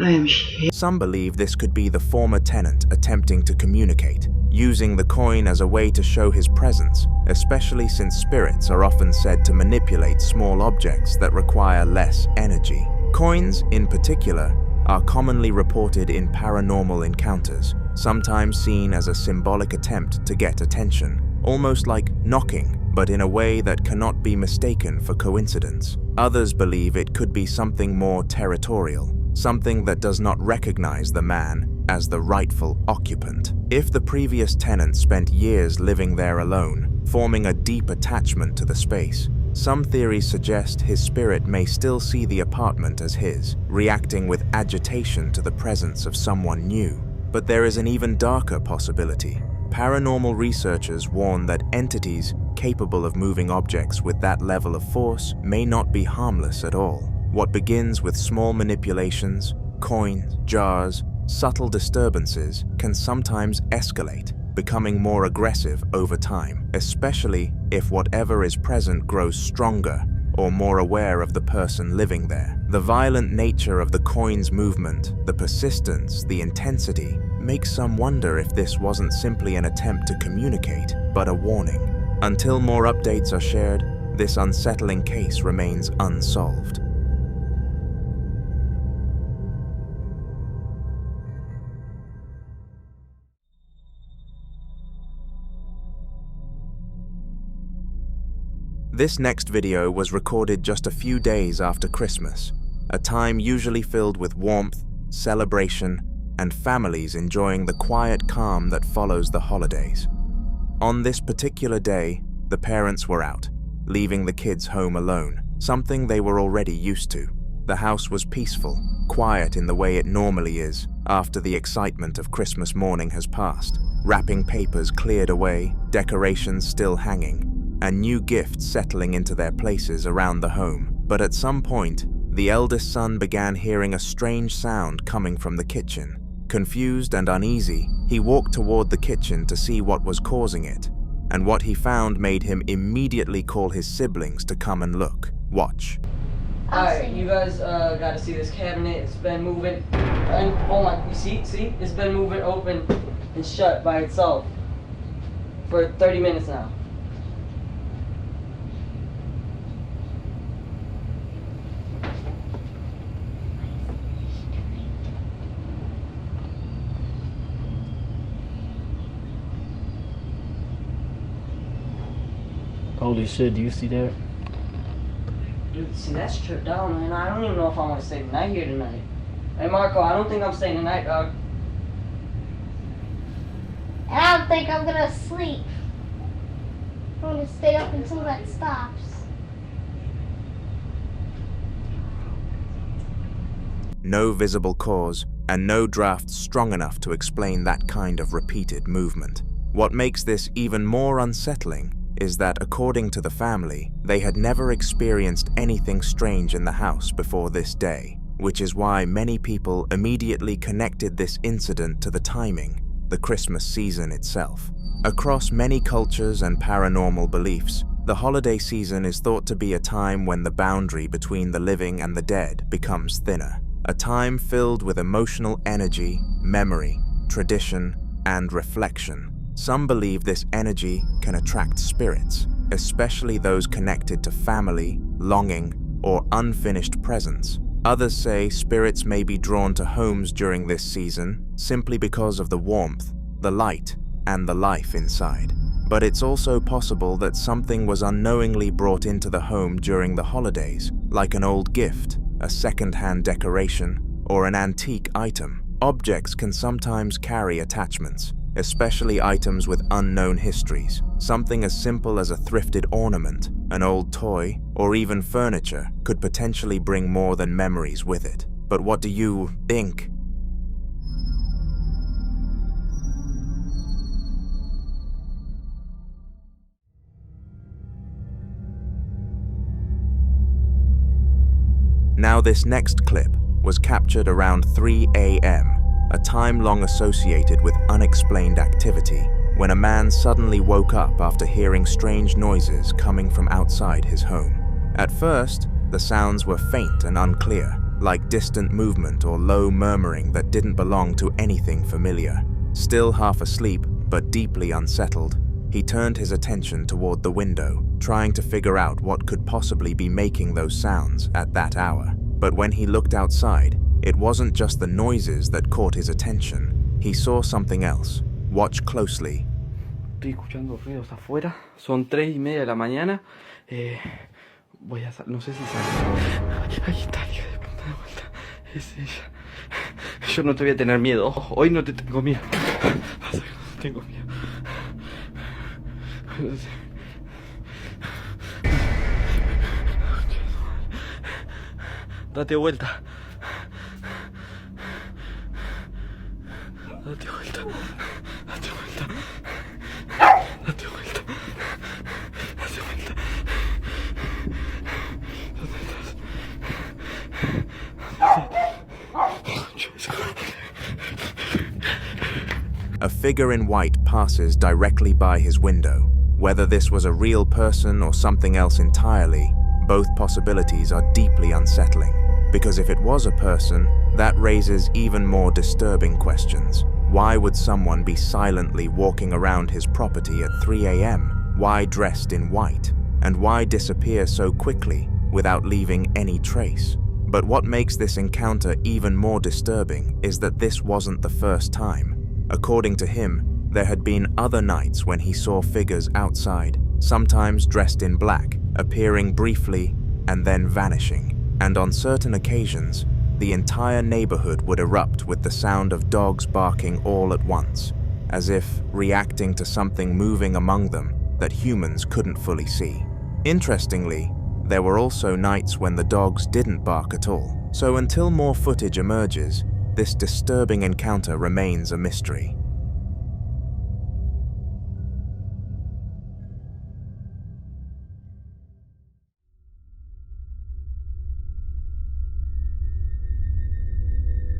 I am shit. Some believe this could be the former tenant attempting to communicate, using the coin as a way to show his presence, especially since spirits are often said to manipulate small objects that require less energy. Coins, in particular, are commonly reported in paranormal encounters, sometimes seen as a symbolic attempt to get attention, almost like knocking, but in a way that cannot be mistaken for coincidence. Others believe it could be something more territorial, something that does not recognize the man as the rightful occupant. If the previous tenant spent years living there alone, forming a deep attachment to the space, some theories suggest his spirit may still see the apartment as his, reacting with agitation to the presence of someone new. But there is an even darker possibility. Paranormal researchers warn that entities capable of moving objects with that level of force may not be harmless at all. What begins with small manipulations, coins, jars, subtle disturbances can sometimes escalate, becoming more aggressive over time, especially if whatever is present grows stronger or more aware of the person living there. The violent nature of the coin's movement, the persistence, the intensity, makes some wonder if this wasn't simply an attempt to communicate, but a warning. Until more updates are shared, this unsettling case remains unsolved. This next video was recorded just a few days after Christmas, a time usually filled with warmth, celebration, and families enjoying the quiet calm that follows the holidays. On this particular day, the parents were out, leaving the kids home alone, something they were already used to. The house was peaceful, quiet in the way it normally is after the excitement of Christmas morning has passed. Wrapping papers cleared away, decorations still hanging, and new gifts settling into their places around the home. But at some point, the eldest son began hearing a strange sound coming from the kitchen. Confused and uneasy, he walked toward the kitchen to see what was causing it, and what he found made him immediately call his siblings to come and look. Watch. Alright, you guys gotta see this cabinet. It's been moving, and oh my, you see? It's been moving open and shut by itself for 30 minutes now. Holy shit, do you see that? Dude, see, that's stripped down, man. I don't even know if I want to stay the night here tonight. Hey, Marco, I don't think I'm staying the night, dog. And I don't think I'm gonna sleep. I'm gonna stay up until that stops. No visible cause, and no draft strong enough to explain that kind of repeated movement. What makes this even more unsettling is that, according to the family, they had never experienced anything strange in the house before this day, which is why many people immediately connected this incident to the timing, the Christmas season itself. Across many cultures and paranormal beliefs, the holiday season is thought to be a time when the boundary between the living and the dead becomes thinner, a time filled with emotional energy, memory, tradition, and reflection. Some believe this energy can attract spirits, especially those connected to family, longing, or unfinished presents. Others say spirits may be drawn to homes during this season simply because of the warmth, the light, and the life inside. But it's also possible that something was unknowingly brought into the home during the holidays, like an old gift, a second-hand decoration, or an antique item. Objects can sometimes carry attachments, especially items with unknown histories. Something as simple as a thrifted ornament, an old toy, or even furniture could potentially bring more than memories with it. But what do you think? Now, this next clip was captured around 3 a.m., a time long associated with unexplained activity, when a man suddenly woke up after hearing strange noises coming from outside his home. At first, the sounds were faint and unclear, like distant movement or low murmuring that didn't belong to anything familiar. Still half asleep, but deeply unsettled, he turned his attention toward the window, trying to figure out what could possibly be making those sounds at that hour. But when he looked outside, it wasn't just the noises that caught his attention. He saw something else. Watch closely. Estoy escuchando ruidos afuera. Son 3:30 de la mañana. Voy a no sé si sale. Ahí está, hija de puta, de vuelta. Es ella. Yo no te voy a tener miedo. Hoy no te tengo miedo. No tengo miedo. Date vuelta. Date vuelta. Date vuelta. Date vuelta. Date vuelta. ¿Dónde estás? A figure in white passes directly by his window. Whether this was a real person or something else entirely, both possibilities are deeply unsettling. Because if it was a person, that raises even more disturbing questions. Why would someone be silently walking around his property at 3 a.m.? Why dressed in white? And why disappear so quickly without leaving any trace? But what makes this encounter even more disturbing is that this wasn't the first time. According to him, there had been other nights when he saw figures outside, sometimes dressed in black, appearing briefly and then vanishing. And on certain occasions, the entire neighborhood would erupt with the sound of dogs barking all at once, as if reacting to something moving among them that humans couldn't fully see. Interestingly, there were also nights when the dogs didn't bark at all. So until more footage emerges, this disturbing encounter remains a mystery.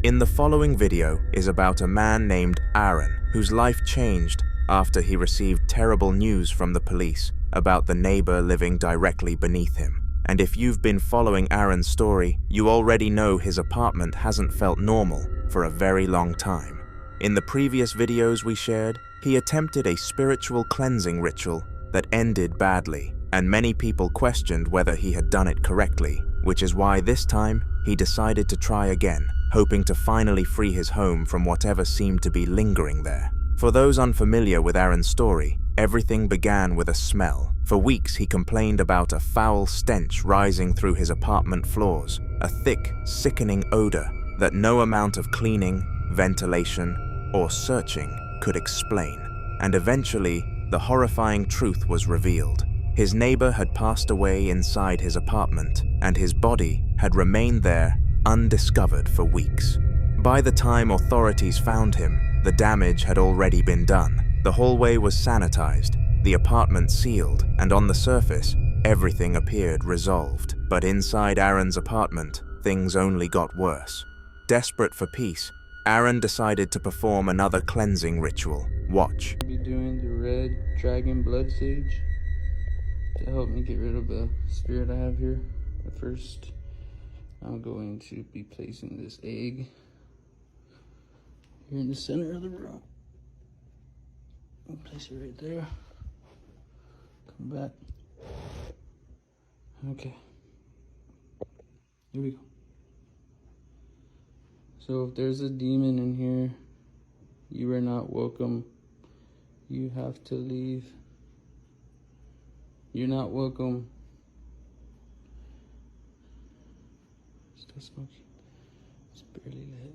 In the following video is about a man named Aaron, whose life changed after he received terrible news from the police about the neighbor living directly beneath him. And if you've been following Aaron's story, you already know his apartment hasn't felt normal for a very long time. In the previous videos we shared, he attempted a spiritual cleansing ritual that ended badly, and many people questioned whether he had done it correctly, which is why this time he decided to try again, hoping to finally free his home from whatever seemed to be lingering there. For those unfamiliar with Aaron's story, everything began with a smell. For weeks he complained about a foul stench rising through his apartment floors, a thick, sickening odor that no amount of cleaning, ventilation, or searching could explain. And eventually, the horrifying truth was revealed. His neighbor had passed away inside his apartment, and his body had remained there undiscovered for weeks. By the time authorities found him, the damage had already been done. The hallway was sanitized, the apartment sealed, and on the surface, everything appeared resolved. But inside Aaron's apartment, things only got worse. Desperate for peace, Aaron decided to perform another cleansing ritual. Watch. I'll be doing the red dragon blood sage to help me get rid of the spirit I have here. But first, I'm going to be placing this egg here in the center of the room. I'll place it right there. Come back. Okay. Here we go. So if there's a demon in here, you are not welcome. You have to leave. You're not welcome. Still smoking. It's barely lit.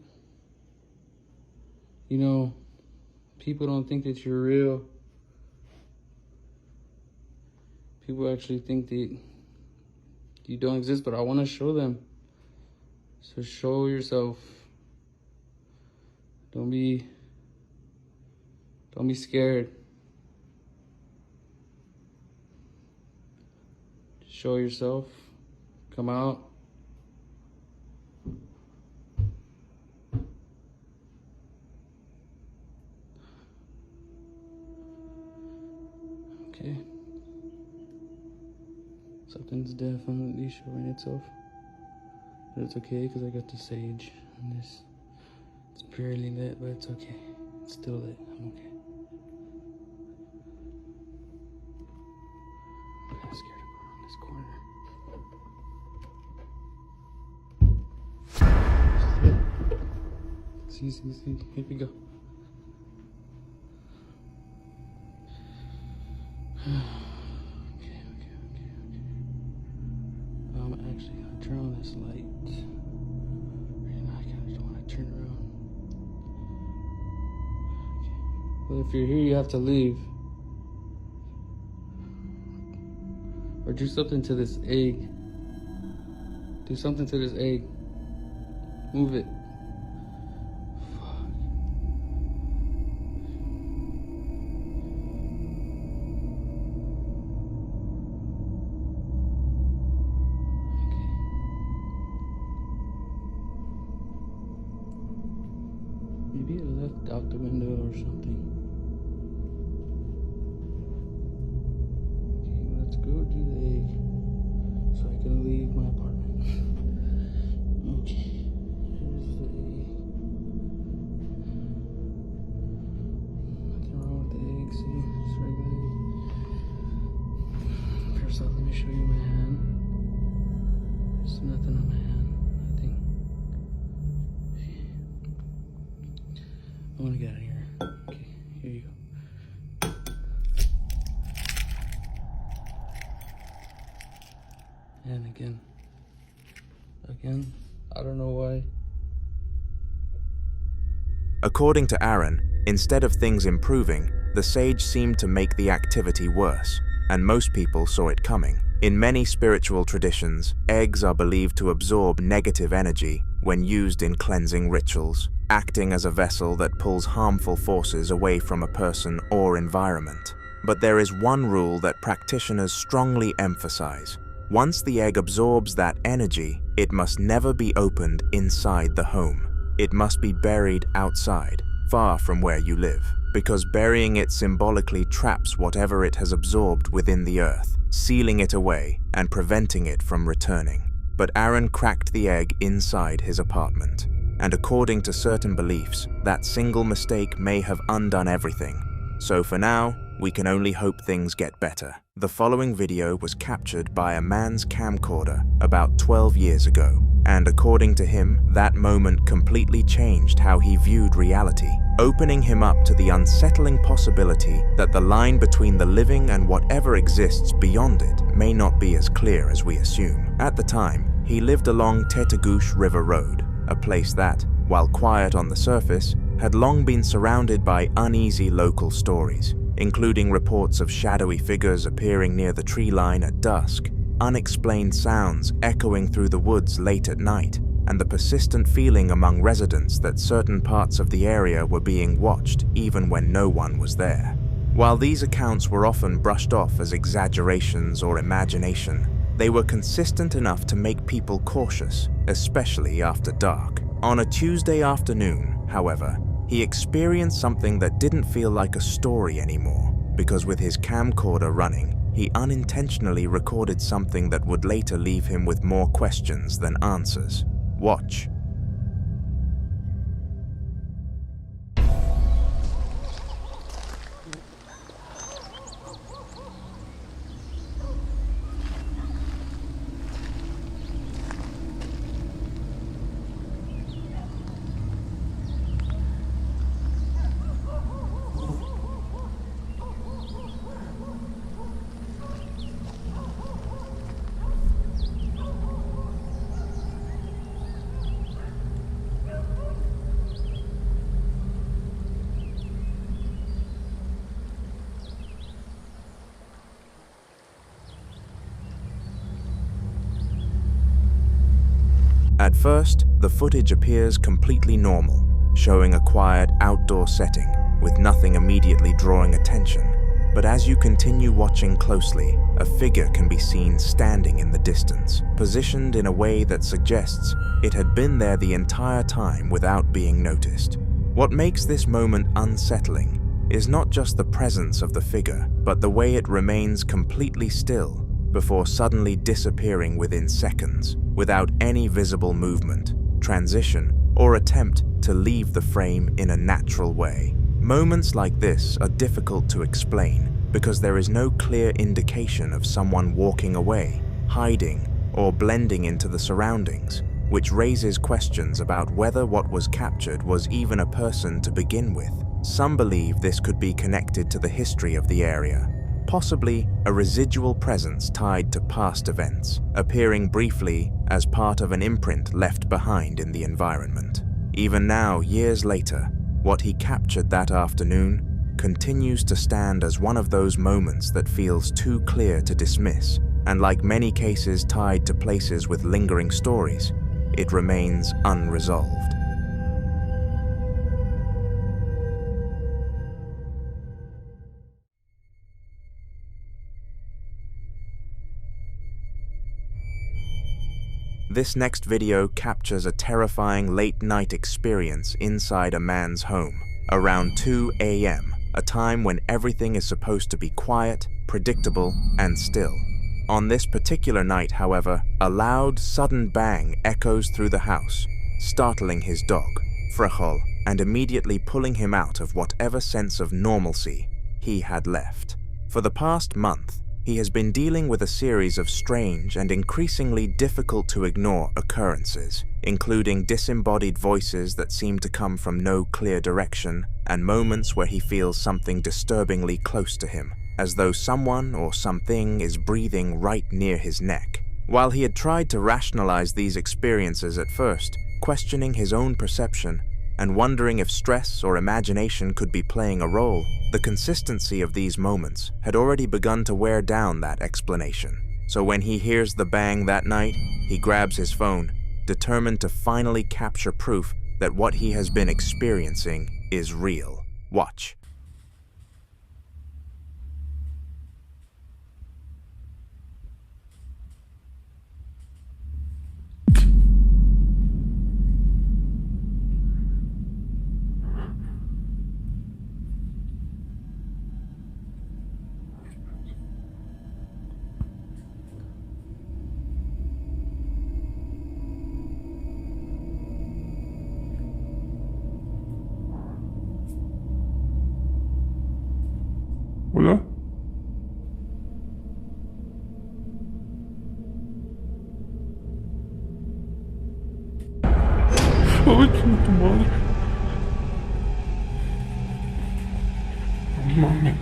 You know, people don't think that you're real. People actually think that you don't exist, but I want to show them. So show yourself. Don't be scared. Show yourself. Come out. Okay. Something's definitely showing itself. But it's okay because I got the sage on this. It's barely lit, but it's okay. It's still lit. I'm okay. I'm kind of scared to go around this corner. See. Here we go. Okay. I'm actually gonna turn on this light. Right now, I kind of don't want to turn around. Okay. Well, if you're here, you have to leave. Or do something to this egg. Do something to this egg. Move it. Maybe it left out the window or something. Okay, let's go do the egg so I can leave my apartment. Okay, here's the egg. Nothing wrong with the egg, see? It's regular. First off, let me show you my hand. There's nothing on my hand. I want to get out of here. Okay, here you go. And again, I don't know why. According to Aaron, instead of things improving, the sage seemed to make the activity worse, and most people saw it coming. In many spiritual traditions, eggs are believed to absorb negative energy when used in cleansing rituals, acting as a vessel that pulls harmful forces away from a person or environment. But there is one rule that practitioners strongly emphasize. Once the egg absorbs that energy, it must never be opened inside the home. It must be buried outside, far from where you live, because burying it symbolically traps whatever it has absorbed within the earth, sealing it away and preventing it from returning. But Aaron cracked the egg inside his apartment, and according to certain beliefs, that single mistake may have undone everything. So for now, we can only hope things get better. The following video was captured by a man's camcorder about 12 years ago, and according to him, that moment completely changed how he viewed reality, opening him up to the unsettling possibility that the line between the living and whatever exists beyond it may not be as clear as we assume. At the time, he lived along Tetagouche River Road, a place that, while quiet on the surface, had long been surrounded by uneasy local stories, including reports of shadowy figures appearing near the tree line at dusk, unexplained sounds echoing through the woods late at night, and the persistent feeling among residents that certain parts of the area were being watched even when no one was there. While these accounts were often brushed off as exaggerations or imagination, they were consistent enough to make people cautious, especially after dark. On a Tuesday afternoon, however, he experienced something that didn't feel like a story anymore, because with his camcorder running, he unintentionally recorded something that would later leave him with more questions than answers. Watch. At first, the footage appears completely normal, showing a quiet outdoor setting with nothing immediately drawing attention. But as you continue watching closely, a figure can be seen standing in the distance, positioned in a way that suggests it had been there the entire time without being noticed. What makes this moment unsettling is not just the presence of the figure, but the way it remains completely still before suddenly disappearing within seconds, without any visible movement, transition, or attempt to leave the frame in a natural way. Moments like this are difficult to explain because there is no clear indication of someone walking away, hiding, or blending into the surroundings, which raises questions about whether what was captured was even a person to begin with. Some believe this could be connected to the history of the area, possibly a residual presence tied to past events, appearing briefly as part of an imprint left behind in the environment. Even now, years later, what he captured that afternoon continues to stand as one of those moments that feels too clear to dismiss, and like many cases tied to places with lingering stories, it remains unresolved. This next video captures a terrifying late-night experience inside a man's home, around 2 a.m., a time when everything is supposed to be quiet, predictable, and still. On this particular night, however, a loud, sudden bang echoes through the house, startling his dog, Frechol, and immediately pulling him out of whatever sense of normalcy he had left. For the past month, he has been dealing with a series of strange and increasingly difficult to ignore occurrences, including disembodied voices that seem to come from no clear direction, and moments where he feels something disturbingly close to him, as though someone or something is breathing right near his neck. While he had tried to rationalize these experiences at first, questioning his own perception and wondering if stress or imagination could be playing a role, the consistency of these moments had already begun to wear down that explanation. So when he hears the bang that night, he grabs his phone, determined to finally capture proof that what he has been experiencing is real. Watch. Hola. Ay, chinga tu madre. No mames.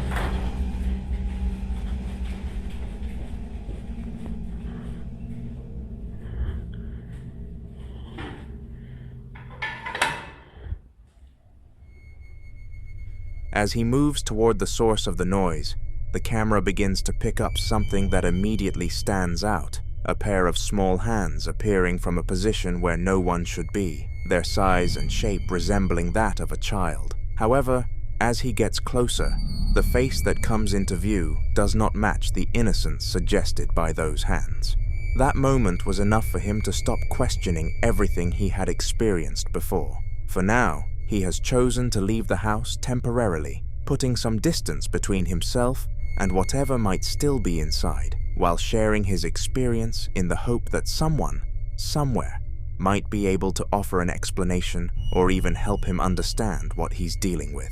As he moves toward the source of the noise, the camera begins to pick up something that immediately stands out. A pair of small hands appearing from a position where no one should be, their size and shape resembling that of a child. However, as he gets closer, the face that comes into view does not match the innocence suggested by those hands. That moment was enough for him to stop questioning everything he had experienced before. For now, he has chosen to leave the house temporarily, putting some distance between himself and whatever might still be inside, while sharing his experience in the hope that someone, somewhere, might be able to offer an explanation or even help him understand what he's dealing with.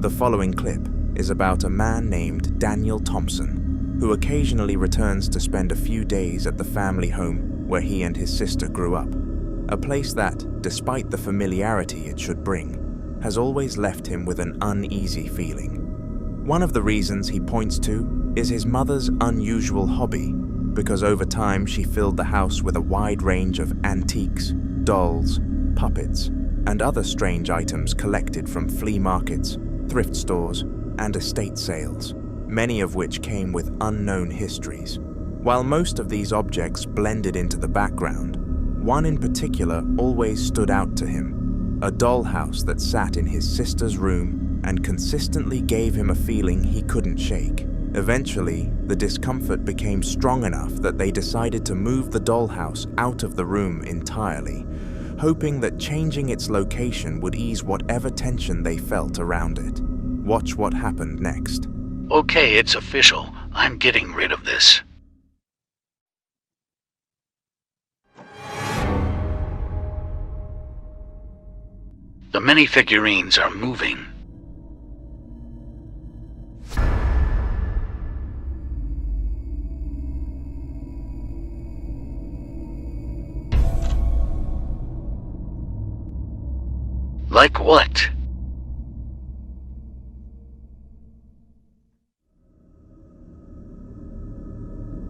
The following clip is about a man named Daniel Thompson, who occasionally returns to spend a few days at the family home where he and his sister grew up, a place that, despite the familiarity it should bring, has always left him with an uneasy feeling. One of the reasons he points to is his mother's unusual hobby, because over time she filled the house with a wide range of antiques, dolls, puppets, and other strange items collected from flea markets, thrift stores, and estate sales, many of which came with unknown histories. While most of these objects blended into the background, one in particular always stood out to him, a dollhouse that sat in his sister's room and consistently gave him a feeling he couldn't shake. Eventually, the discomfort became strong enough that they decided to move the dollhouse out of the room entirely, hoping that changing its location would ease whatever tension they felt around it. Watch what happened next. Okay, it's official. I'm getting rid of this. The many figurines are moving. Like what?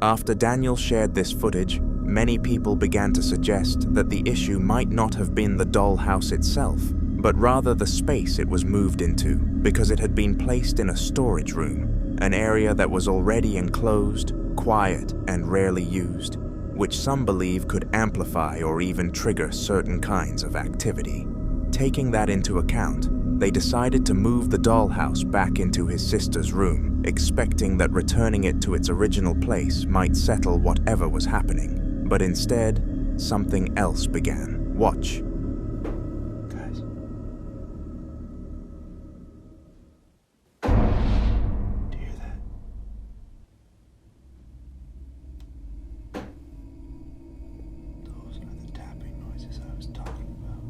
After Daniel shared this footage, many people began to suggest that the issue might not have been the dollhouse itself, but rather the space it was moved into, because it had been placed in a storage room, an area that was already enclosed, quiet, and rarely used, which some believe could amplify or even trigger certain kinds of activity. Taking that into account, they decided to move the dollhouse back into his sister's room, expecting that returning it to its original place might settle whatever was happening. But instead, something else began. Watch. Guys. Do you hear that? Those are the tapping noises I was talking about.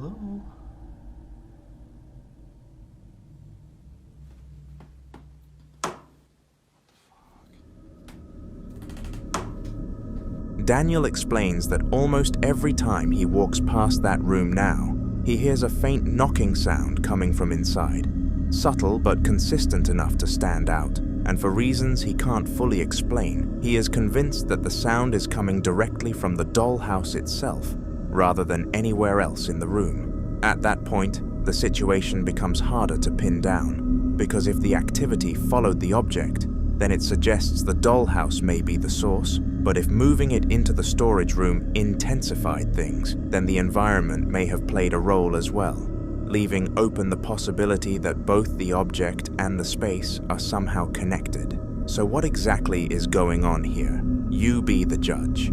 Hello? Daniel explains that almost every time he walks past that room now, he hears a faint knocking sound coming from inside. Subtle but consistent enough to stand out, and for reasons he can't fully explain, he is convinced that the sound is coming directly from the dollhouse itself, rather than anywhere else in the room. At that point, the situation becomes harder to pin down, because if the activity followed the object, then it suggests the dollhouse may be the source, but if moving it into the storage room intensified things, then the environment may have played a role as well, leaving open the possibility that both the object and the space are somehow connected. So what exactly is going on here? You be the judge.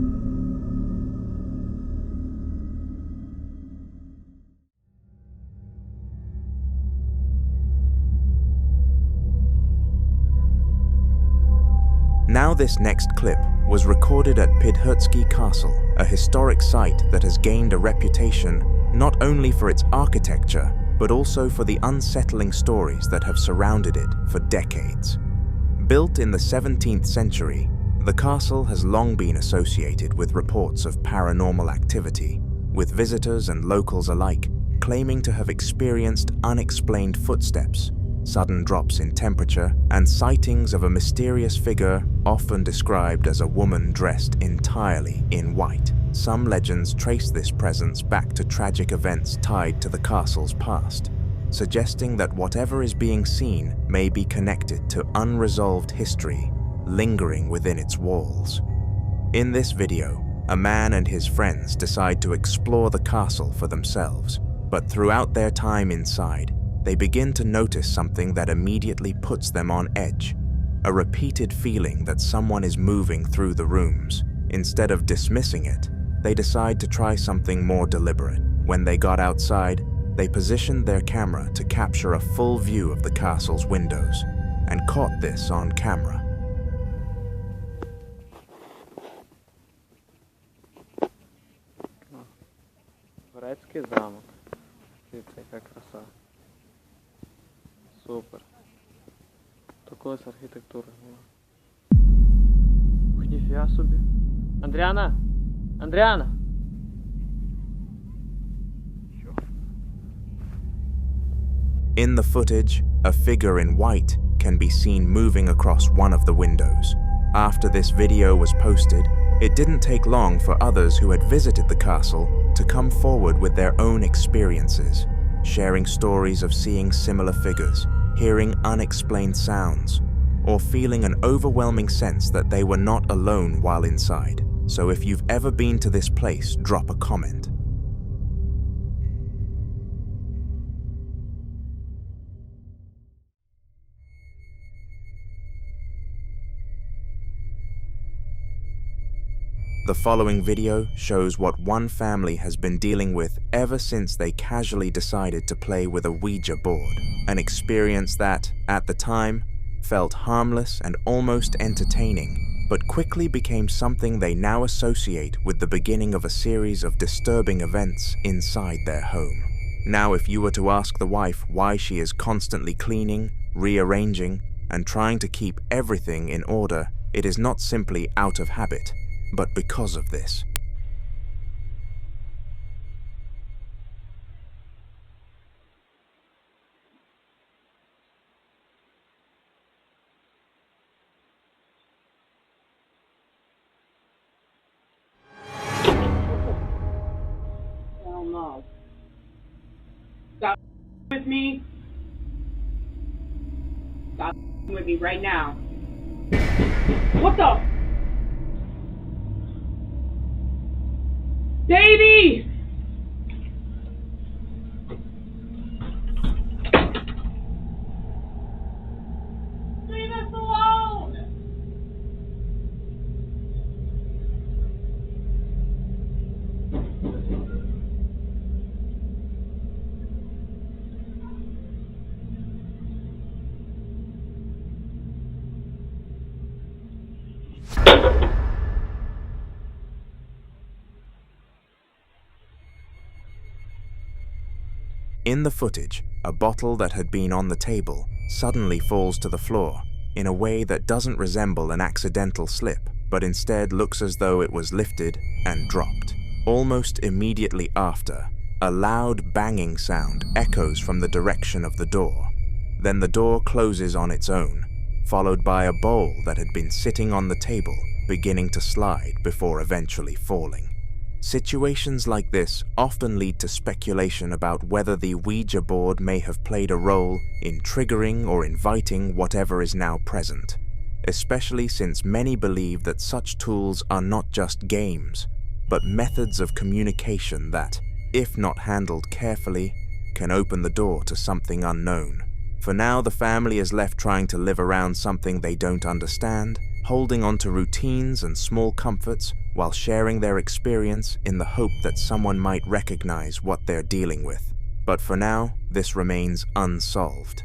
Now this next clip was recorded at Pidhutsky Castle, a historic site that has gained a reputation not only for its architecture, but also for the unsettling stories that have surrounded it for decades. Built in the 17th century, the castle has long been associated with reports of paranormal activity, with visitors and locals alike claiming to have experienced unexplained footsteps, sudden drops in temperature, and sightings of a mysterious figure often described as a woman dressed entirely in white. Some legends trace this presence back to tragic events tied to the castle's past, suggesting that whatever is being seen may be connected to unresolved history lingering within its walls. In this video, a man and his friends decide to explore the castle for themselves, but throughout their time inside, they begin to notice something that immediately puts them on edge, a repeated feeling that someone is moving through the rooms. Instead of dismissing it, they decide to try something more deliberate. When they got outside, they positioned their camera to capture a full view of the castle's windows, and caught this on camera. Грецкий замок. Дивіться, яка краса. Супер. Такої з архітектури нема. Ух, ніфіга собі. Андріана! Андріана! In the footage, a figure in white can be seen moving across one of the windows. After this video was posted, it didn't take long for others who had visited the castle to come forward with their own experiences, sharing stories of seeing similar figures, hearing unexplained sounds, or feeling an overwhelming sense that they were not alone while inside. So if you've ever been to this place, drop a comment. The following video shows what one family has been dealing with ever since they casually decided to play with a Ouija board, an experience that, at the time, felt harmless and almost entertaining, but quickly became something they now associate with the beginning of a series of disturbing events inside their home. Now, if you were to ask the wife why she is constantly cleaning, rearranging, and trying to keep everything in order, it is not simply out of habit, but because of this. Hell no. Stop with me. Stop with me right now. What the? Baby! Leave us alone! In the footage, a bottle that had been on the table suddenly falls to the floor in a way that doesn't resemble an accidental slip, but instead looks as though it was lifted and dropped. Almost immediately after, a loud banging sound echoes from the direction of the door. Then the door closes on its own, followed by a bowl that had been sitting on the table beginning to slide before eventually falling. Situations like this often lead to speculation about whether the Ouija board may have played a role in triggering or inviting whatever is now present, especially since many believe that such tools are not just games, but methods of communication that, if not handled carefully, can open the door to something unknown. For now, the family is left trying to live around something they don't understand, holding on to routines and small comforts while sharing their experience in the hope that someone might recognize what they're dealing with. But for now, this remains unsolved.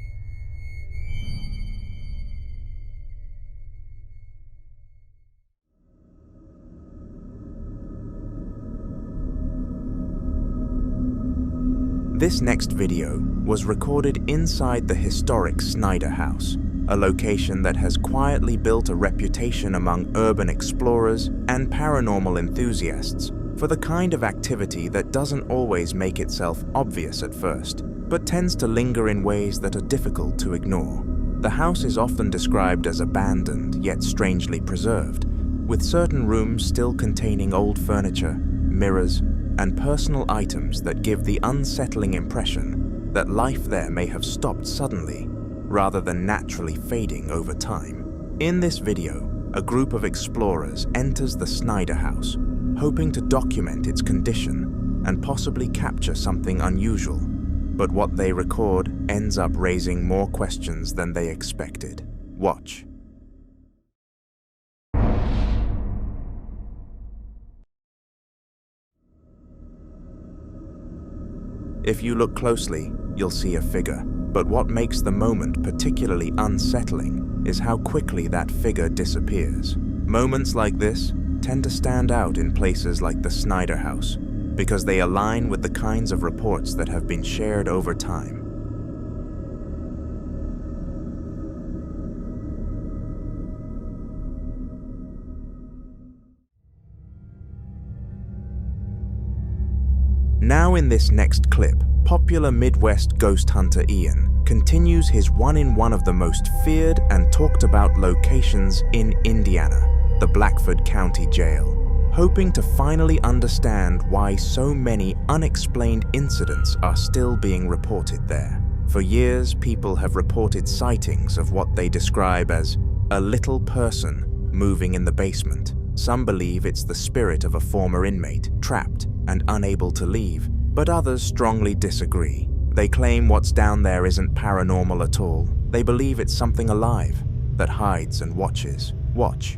This next video was recorded inside the historic Snyder House, a location that has quietly built a reputation among urban explorers and paranormal enthusiasts for the kind of activity that doesn't always make itself obvious at first, but tends to linger in ways that are difficult to ignore. The house is often described as abandoned yet strangely preserved, with certain rooms still containing old furniture, mirrors, and personal items that give the unsettling impression that life there may have stopped suddenly, rather than naturally fading over time. In this video, a group of explorers enters the Snyder House, hoping to document its condition and possibly capture something unusual, but what they record ends up raising more questions than they expected. Watch. If you look closely, you'll see a figure, but what makes the moment particularly unsettling is how quickly that figure disappears. Moments like this tend to stand out in places like the Snyder House, because they align with the kinds of reports that have been shared over time. Now in this next clip, popular Midwest ghost hunter Ian continues his one in one of the most feared and talked about locations in Indiana, the Blackford County Jail, hoping to finally understand why so many unexplained incidents are still being reported there. For years, people have reported sightings of what they describe as a little person moving in the basement. Some believe it's the spirit of a former inmate, trapped and unable to leave, but others strongly disagree. They claim what's down there isn't paranormal at all. They believe it's something alive that hides and watches. Watch.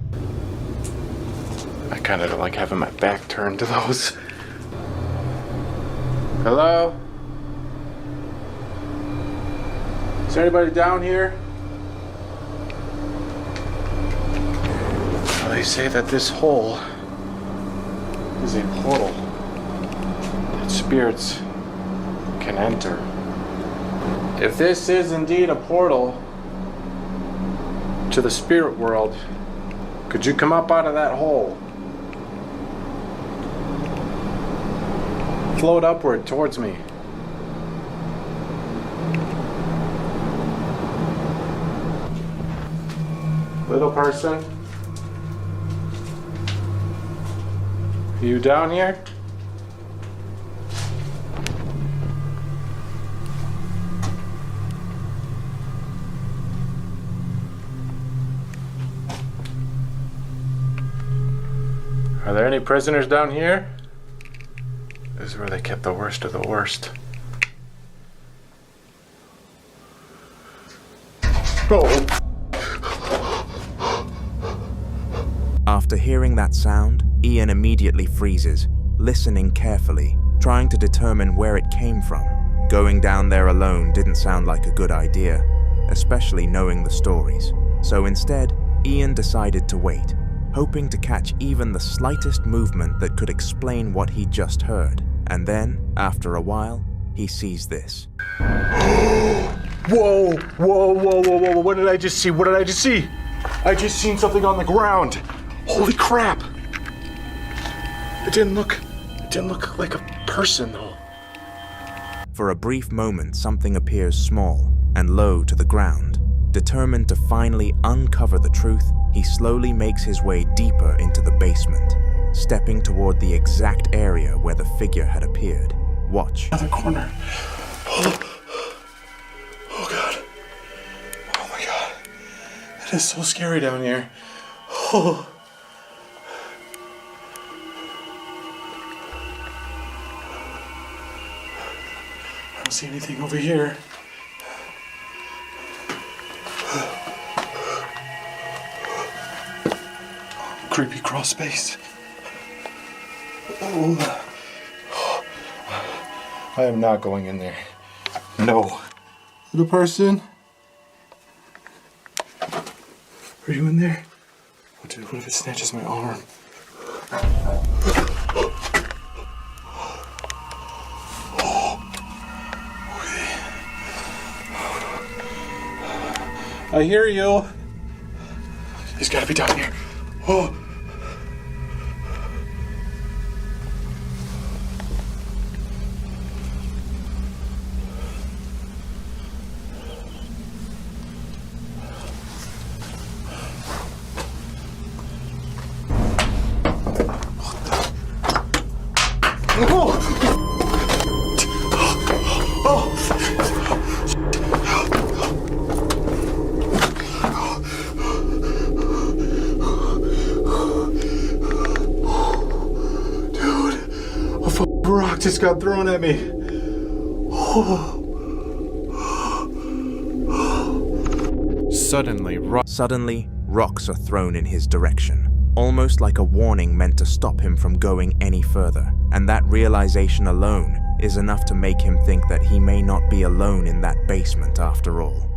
I kind of don't like having my back turned to those. Hello? Is there anybody down here? Well, they say that this hole is a portal that spirits can enter. If this is indeed a portal to the spirit world, could you come up out of that hole? Float upward towards me. Little person? Are you down here? Are there any prisoners down here? This is where they kept the worst of the worst. Oh. After hearing that sound, Ian immediately freezes, listening carefully, trying to determine where it came from. Going down there alone didn't sound like a good idea, especially knowing the stories. So instead, Ian decided to wait, hoping to catch even the slightest movement that could explain what he just heard. And then, after a while, he sees this. Whoa, whoa, whoa, whoa, whoa, what did I just see? What did I just see? I just seen something on the ground. Holy crap. It didn't look like a person though. For a brief moment, something appears small and low to the ground. Determined to finally uncover the truth, he slowly makes his way deeper into the basement, stepping toward the exact area where the figure had appeared. Watch. Another corner. Oh God. Oh my God. It is so scary down here. Oh. I don't see anything over here. Creepy crawl space. Oh. I am not going in there. No. The person? Are you in there? What if it snatches my arm? I hear you. He's gotta be down here. Oh. Rock just got thrown at me. Suddenly, rocks are thrown in his direction, almost like a warning meant to stop him from going any further. And that realization alone is enough to make him think that he may not be alone in that basement after all.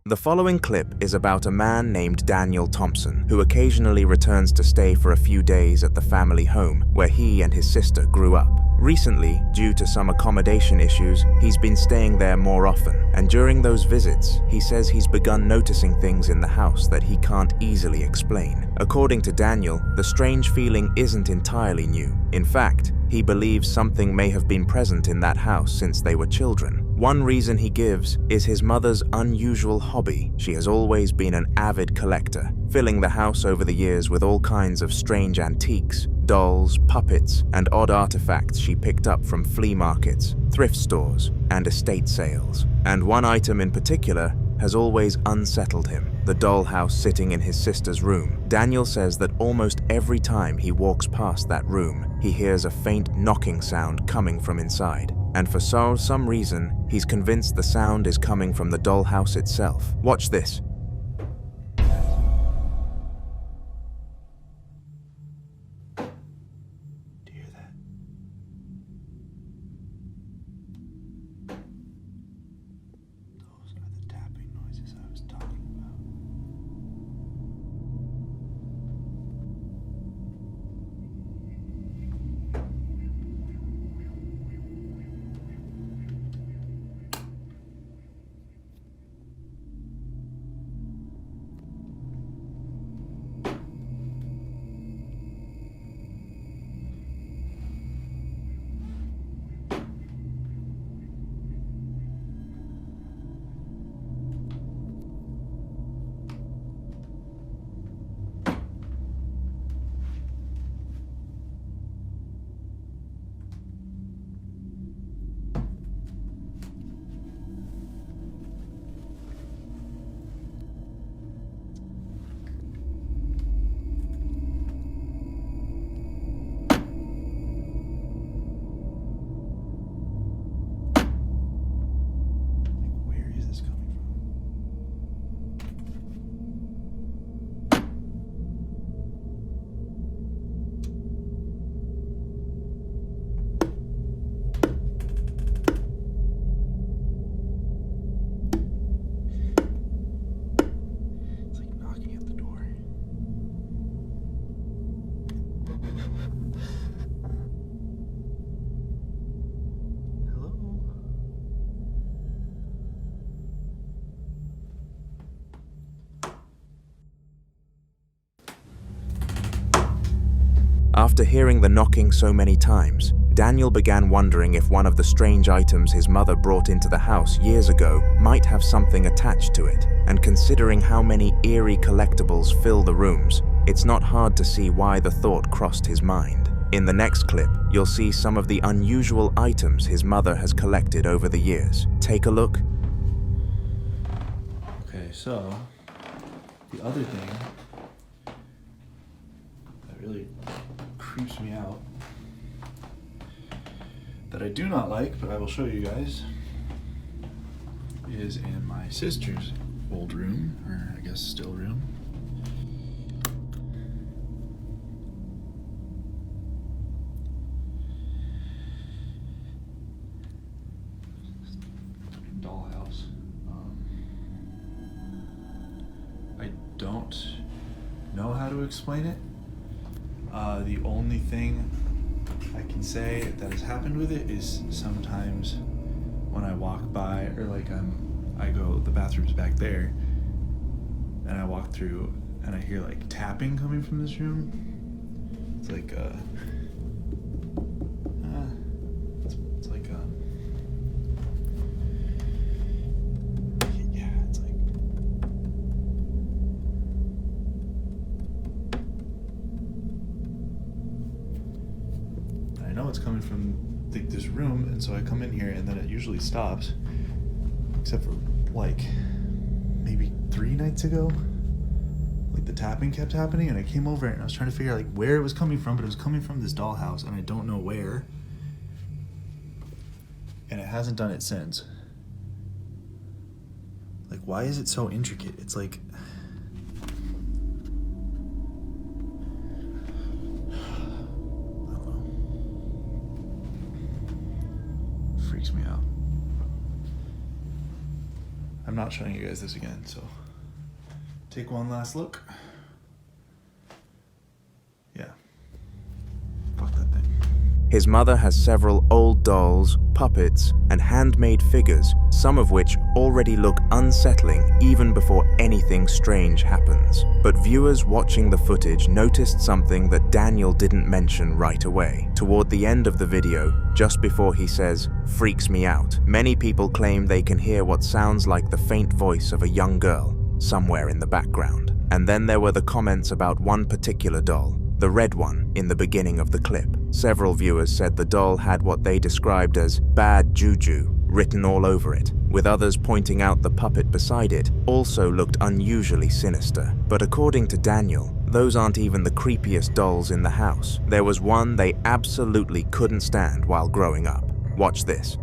The following clip is about a man named Daniel Thompson, who occasionally returns to stay for a few days at the family home where he and his sister grew up. Recently, due to some accommodation issues, he's been staying there more often, and during those visits, he says he's begun noticing things in the house that he can't easily explain. According to Daniel, the strange feeling isn't entirely new. In fact, he believes something may have been present in that house since they were children. One reason he gives is his mother's unusual hobby. She has always been an avid collector, filling the house over the years with all kinds of strange antiques, dolls, puppets, and odd artifacts she picked up from flea markets, thrift stores, and estate sales. And one item in particular has always unsettled him, the dollhouse sitting in his sister's room. Daniel says that almost every time he walks past that room, he hears a faint knocking sound coming from inside. And for some reason, he's convinced the sound is coming from the dollhouse itself. Watch this. After hearing the knocking so many times, Daniel began wondering if one of the strange items his mother brought into the house years ago might have something attached to it, and considering how many eerie collectibles fill the rooms, it's not hard to see why the thought crossed his mind. In the next clip, you'll see some of the unusual items his mother has collected over the years. Take a look. Okay, so the other thing that really creeps me out, that I do not like, but I will show you guys, is in my sister's old room, or I guess still room. Dollhouse. I don't know how to explain it. The only thing I can say that has happened with it is sometimes when I walk by, or like I go, the bathroom's back there, and I walk through and I hear like tapping coming from this room. It's like it's like yeah, it's like, I know it's coming from this room, and so I come in here and then it usually stops, except for like maybe 3 nights ago, like the tapping kept happening, and I came over and I was trying to figure out like where it was coming from, but it was coming from this dollhouse and I don't know where, and it hasn't done it since. Like, why is it so intricate? It's like, freaks me out. I'm not showing you guys this again, so take one last look. Yeah. Fuck that thing. His mother has several old dolls, puppets, and handmade figures, some of which already look unsettling even before anything strange happens. But viewers watching the footage noticed something that Daniel didn't mention right away. Toward the end of the video, just before he says, "Freaks me out," many people claim they can hear what sounds like the faint voice of a young girl somewhere in the background. And then there were the comments about one particular doll, the red one in the beginning of the clip. Several viewers said the doll had what they described as bad juju written all over it, with others pointing out the puppet beside it also looked unusually sinister. But according to Daniel, those aren't even the creepiest dolls in the house. There was one they absolutely couldn't stand while growing up. Watch this.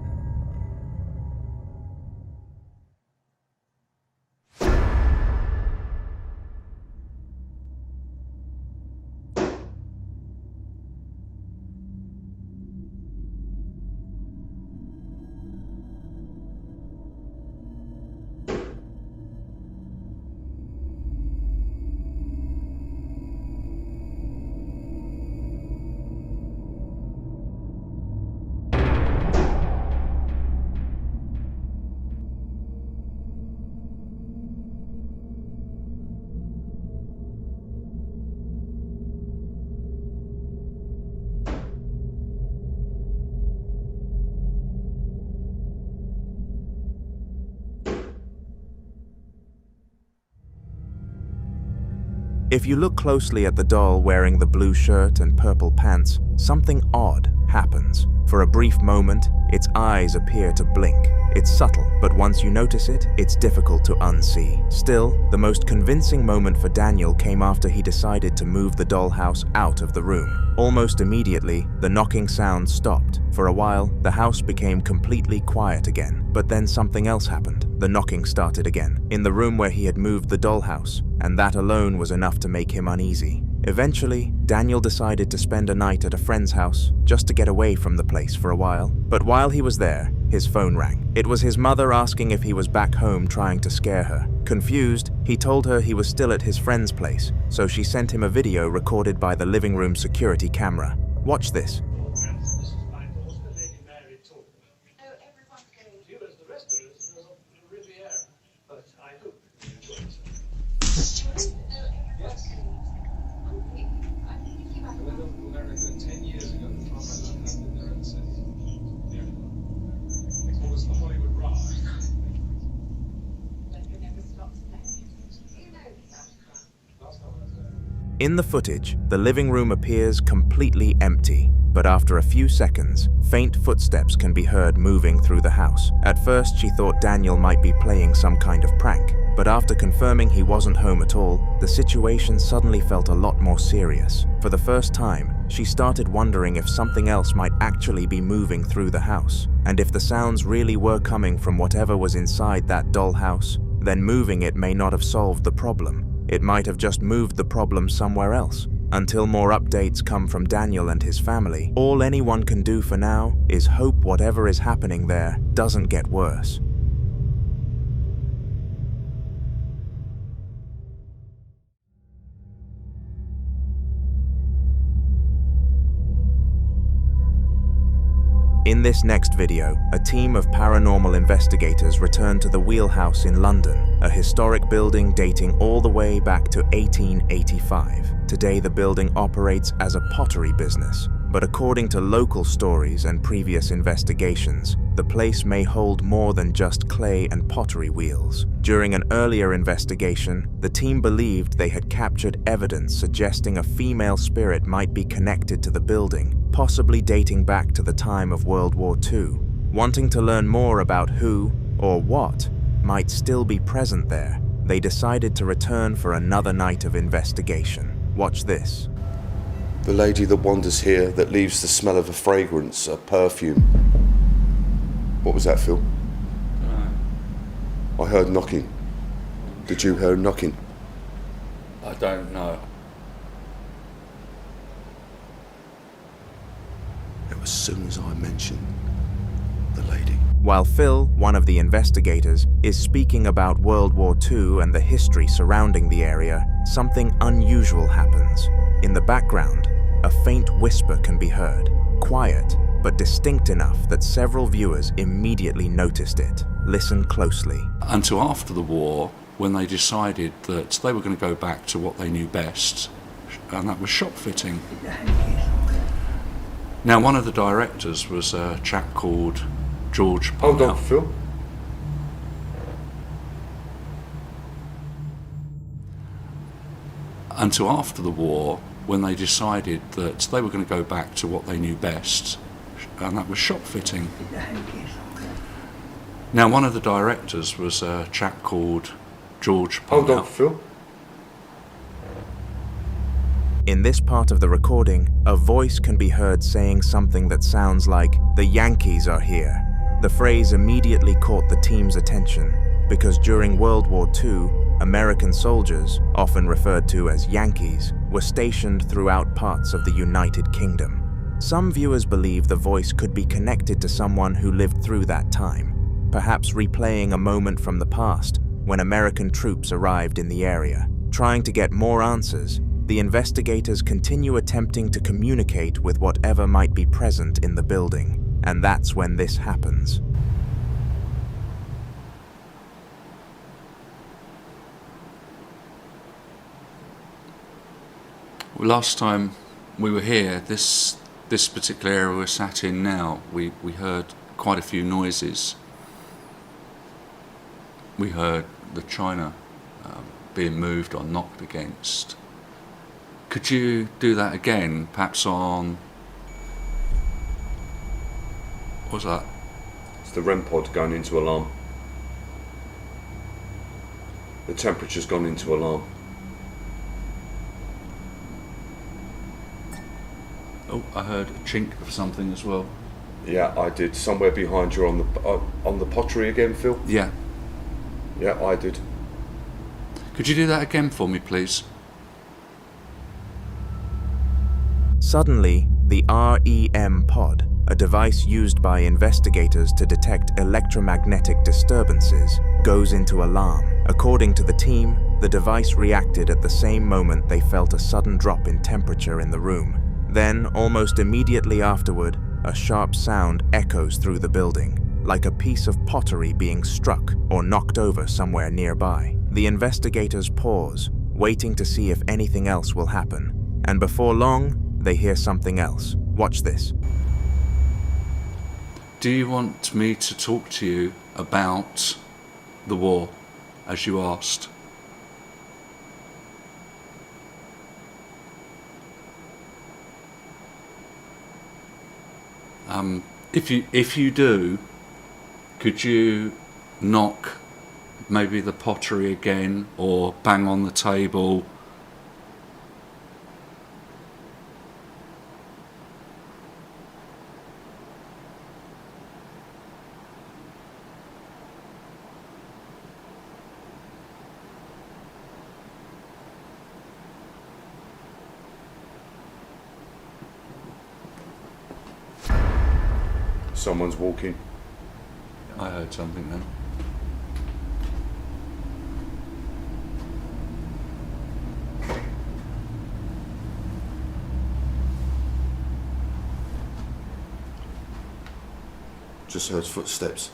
If you look closely at the doll wearing the blue shirt and purple pants, something odd happens. For a brief moment, its eyes appear to blink. It's subtle, but once you notice it, it's difficult to unsee. Still, the most convincing moment for Daniel came after he decided to move the dollhouse out of the room. Almost immediately, the knocking sound stopped. For a while, the house became completely quiet again. But then something else happened. The knocking started again, in the room where he had moved the dollhouse, and that alone was enough to make him uneasy. Eventually, Daniel decided to spend a night at a friend's house, just to get away from the place for a while. But while he was there, his phone rang. It was his mother asking if he was back home trying to scare her. Confused, he told her he was still at his friend's place, so she sent him a video recorded by the living room security camera. Watch this. went over to America 10 years ago to try my luck, and I've been there ever since. Yeah. They call us the Hollywood Rush. In the footage, the living room appears completely empty, but after a few seconds, faint footsteps can be heard moving through the house. At first, she thought Daniel might be playing some kind of prank, but after confirming he wasn't home at all, the situation suddenly felt a lot more serious. For the first time, she started wondering if something else might actually be moving through the house, and if the sounds really were coming from whatever was inside that dollhouse, then moving it may not have solved the problem. It might have just moved the problem somewhere else. Until more updates come from Daniel and his family, all anyone can do for now is hope whatever is happening there doesn't get worse. In this next video, a team of paranormal investigators return to the Wheelhouse in London, a historic building dating all the way back to 1885. Today, the building operates as a pottery business, but according to local stories and previous investigations, the place may hold more than just clay and pottery wheels. During an earlier investigation, the team believed they had captured evidence suggesting a female spirit might be connected to the building, possibly dating back to the time of World War II. Wanting to learn more about who, or what, might still be present there, they decided to return for another night of investigation. Watch this. The lady that wanders here that leaves the smell of a fragrance, a perfume. What was that, Phil? I heard knocking. Did you hear knocking? I don't know. It was as soon as I mentioned the lady. While Phil, one of the investigators, is speaking about World War II and the history surrounding the area, something unusual happens. In the background, a faint whisper can be heard, quiet, but distinct enough that several viewers immediately noticed it. Listen closely. Until after the war, when they decided that they were going to go back to what they knew best, and that was shop fitting. Now, one of the directors was a chap called George Pomeberito. Hold on, Phil. Until after the war, when they decided that they were going to go back to what they knew best, and that was shop fitting. Now, one of the directors was a chap called George Pomeberito. Hold on, Phil. In this part of the recording, a voice can be heard saying something that sounds like, "The Yankees are here." The phrase immediately caught the team's attention, because during World War II, American soldiers, often referred to as Yankees, were stationed throughout parts of the United Kingdom. Some viewers believe the voice could be connected to someone who lived through that time, perhaps replaying a moment from the past when American troops arrived in the area. Trying to get more answers, the investigators continue attempting to communicate with whatever might be present in the building, and that's when this happens. Well, last time we were here, this particular area we're sat in now, we heard quite a few noises. We heard the china being moved or knocked against. Could you do that again, perhaps on... What's that? It's the REM pod going into alarm. The temperature's gone into alarm. Oh, I heard a chink of something as well. Yeah, I did. Somewhere behind you on the pottery again, Phil? Yeah. Yeah, I did. Could you do that again for me, please? Suddenly, the REM pod, a device used by investigators to detect electromagnetic disturbances, goes into alarm. According to the team, the device reacted at the same moment they felt a sudden drop in temperature in the room. Then, almost immediately afterward, a sharp sound echoes through the building, like a piece of pottery being struck or knocked over somewhere nearby. The investigators pause, waiting to see if anything else will happen, and before long, they hear something else. Watch this. Do you want me to talk to you about the war, as you asked? If you do, could you knock maybe the pottery again, or bang on the table? Someone's walking. I heard something then. Just heard footsteps.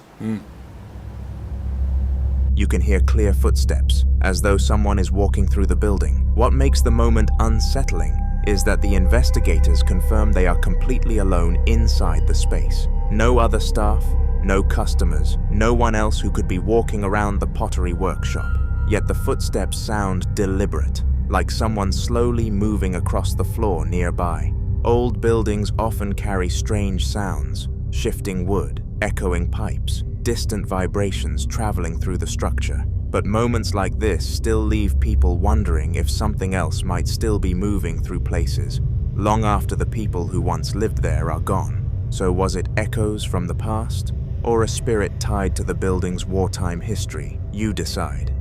You can hear clear footsteps, as though someone is walking through the building. What makes the moment unsettling is that the investigators confirm they are completely alone inside the space. No other staff, no customers, no one else who could be walking around the pottery workshop. Yet the footsteps sound deliberate, like someone slowly moving across the floor nearby. Old buildings often carry strange sounds, shifting wood, echoing pipes, distant vibrations traveling through the structure. But moments like this still leave people wondering if something else might still be moving through places, long after the people who once lived there are gone. So was it echoes from the past, or a spirit tied to the building's wartime history? You decide.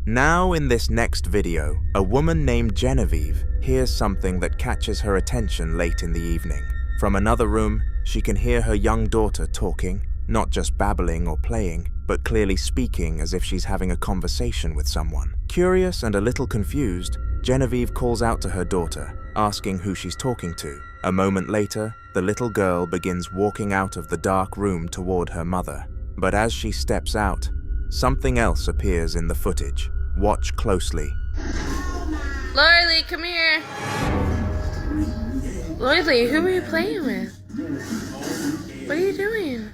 Now in this next video, a woman named Genevieve hears something that catches her attention late in the evening. From another room, she can hear her young daughter talking, not just babbling or playing, but clearly speaking as if she's having a conversation with someone. Curious and a little confused, Genevieve calls out to her daughter, asking who she's talking to. A moment later, the little girl begins walking out of the dark room toward her mother. But as she steps out, something else appears in the footage. Watch closely. Lorelei, come here. Lorelei, who are you playing with? What are you doing?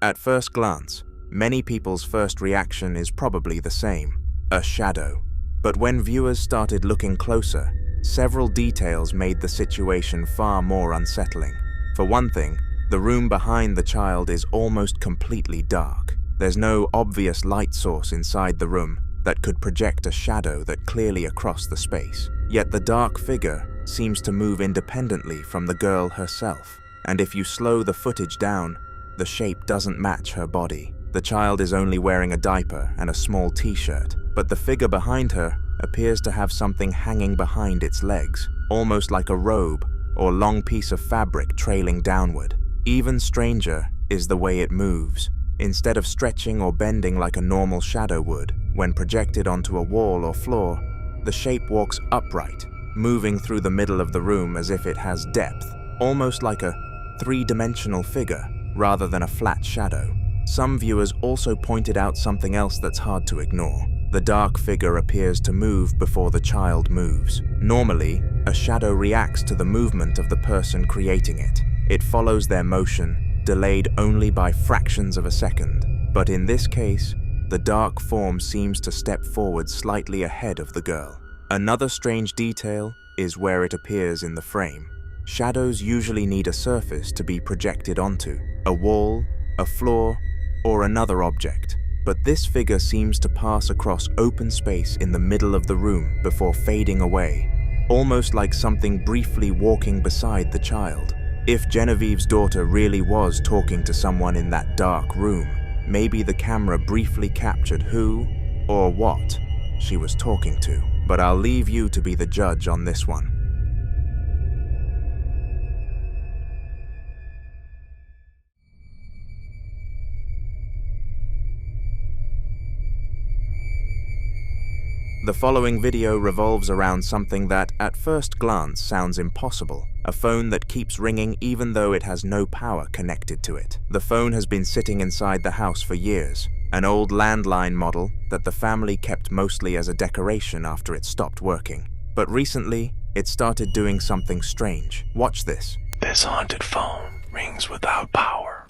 At first glance, many people's first reaction is probably the same, a shadow. But when viewers started looking closer, several details made the situation far more unsettling. For one thing, the room behind the child is almost completely dark. There's no obvious light source inside the room that could project a shadow that clearly across the space. Yet the dark figure seems to move independently from the girl herself. And if you slow the footage down, the shape doesn't match her body. The child is only wearing a diaper and a small t-shirt, but the figure behind her appears to have something hanging behind its legs, almost like a robe or long piece of fabric trailing downward. Even stranger is the way it moves. Instead of stretching or bending like a normal shadow would, when projected onto a wall or floor, the shape walks upright, moving through the middle of the room as if it has depth, almost like a three-dimensional figure rather than a flat shadow. Some viewers also pointed out something else that's hard to ignore. The dark figure appears to move before the child moves. Normally, a shadow reacts to the movement of the person creating it. It follows their motion, delayed only by fractions of a second. But in this case, the dark form seems to step forward slightly ahead of the girl. Another strange detail is where it appears in the frame. Shadows usually need a surface to be projected onto, a wall, a floor, or another object. But this figure seems to pass across open space in the middle of the room before fading away, almost like something briefly walking beside the child. If Genevieve's daughter really was talking to someone in that dark room, maybe the camera briefly captured who or what she was talking to. But I'll leave you to be the judge on this one. The following video revolves around something that, at first glance, sounds impossible. A phone that keeps ringing even though it has no power connected to it. The phone has been sitting inside the house for years. An old landline model that the family kept mostly as a decoration after it stopped working. But recently, it started doing something strange. Watch this. This haunted phone rings without power.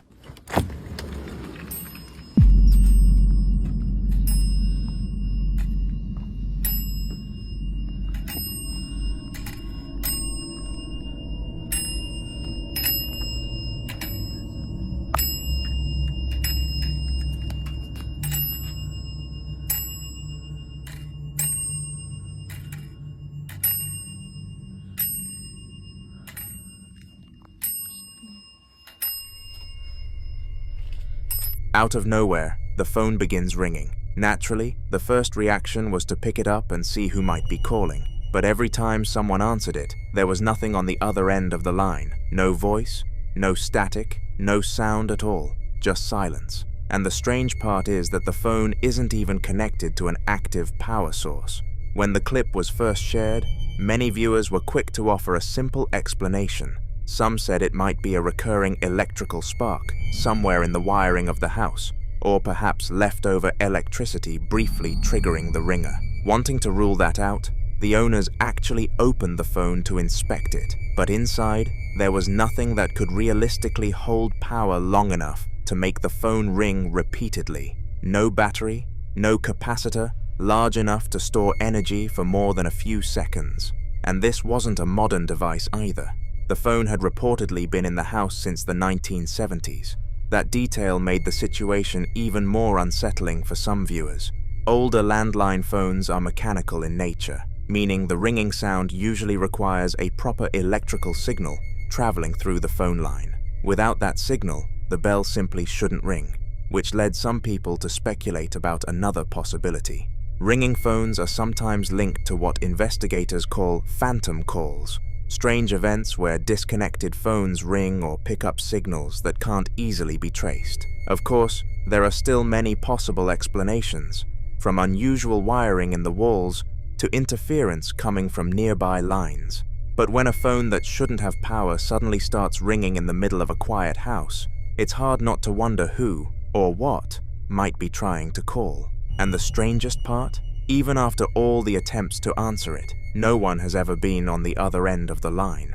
Out of nowhere, the phone begins ringing. Naturally, the first reaction was to pick it up and see who might be calling. But every time someone answered it, there was nothing on the other end of the line. No voice, no static, no sound at all, just silence. And the strange part is that the phone isn't even connected to an active power source. When the clip was first shared, many viewers were quick to offer a simple explanation. Some said it might be a recurring electrical spark somewhere in the wiring of the house, or perhaps leftover electricity briefly triggering the ringer. Wanting to rule that out, the owners actually opened the phone to inspect it, but inside, there was nothing that could realistically hold power long enough to make the phone ring repeatedly. No battery, no capacitor, large enough to store energy for more than a few seconds. And this wasn't a modern device either. The phone had reportedly been in the house since the 1970s. That detail made the situation even more unsettling for some viewers. Older landline phones are mechanical in nature, meaning the ringing sound usually requires a proper electrical signal traveling through the phone line. Without that signal, the bell simply shouldn't ring, which led some people to speculate about another possibility. Ringing phones are sometimes linked to what investigators call phantom calls, strange events where disconnected phones ring or pick up signals that can't easily be traced. Of course, there are still many possible explanations, from unusual wiring in the walls to interference coming from nearby lines. But when a phone that shouldn't have power suddenly starts ringing in the middle of a quiet house, it's hard not to wonder who, or what, might be trying to call. And the strangest part? Even after all the attempts to answer it, no one has ever been on the other end of the line.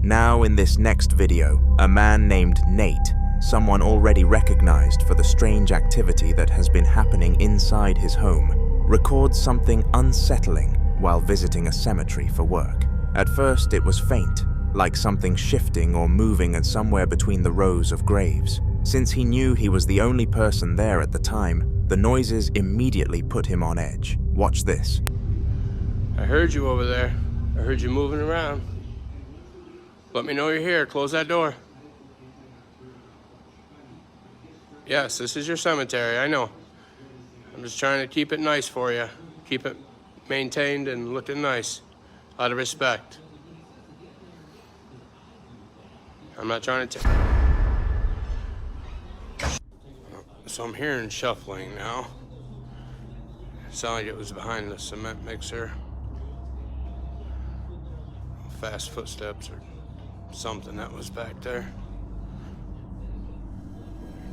Now in this next video, a man named Nate, someone already recognized for the strange activity that has been happening inside his home, records something unsettling while visiting a cemetery for work. At first it was faint, like something shifting or moving at somewhere between the rows of graves. Since he knew he was the only person there at the time, the noises immediately put him on edge. Watch this. I heard you over there. I heard you moving around. Let me know you're here. Close that door. Yes, this is your cemetery, I know. I'm just trying to keep it nice for you. Keep it maintained and looking nice, out of respect. I'm not trying to So I'm hearing shuffling now. It sounded like it was behind the cement mixer. Fast footsteps or something that was back there.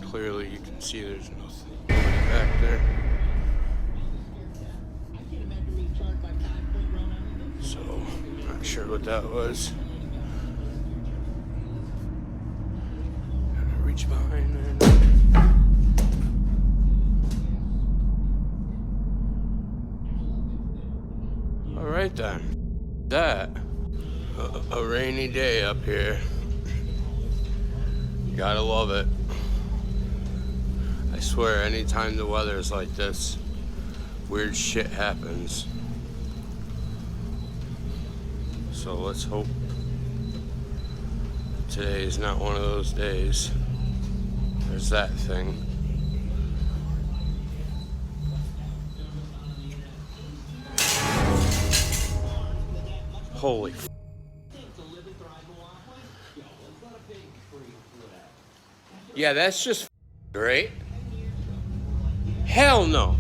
Clearly you can see there's nothing back there. So, not sure what that was. Gotta reach behind there. Alright then. That. A rainy day up here. Gotta love it. I swear, anytime the weather's like this, weird shit happens. So let's hope today is not one of those days. There's that thing. Holy f***. Yeah, that's just right. Hell no.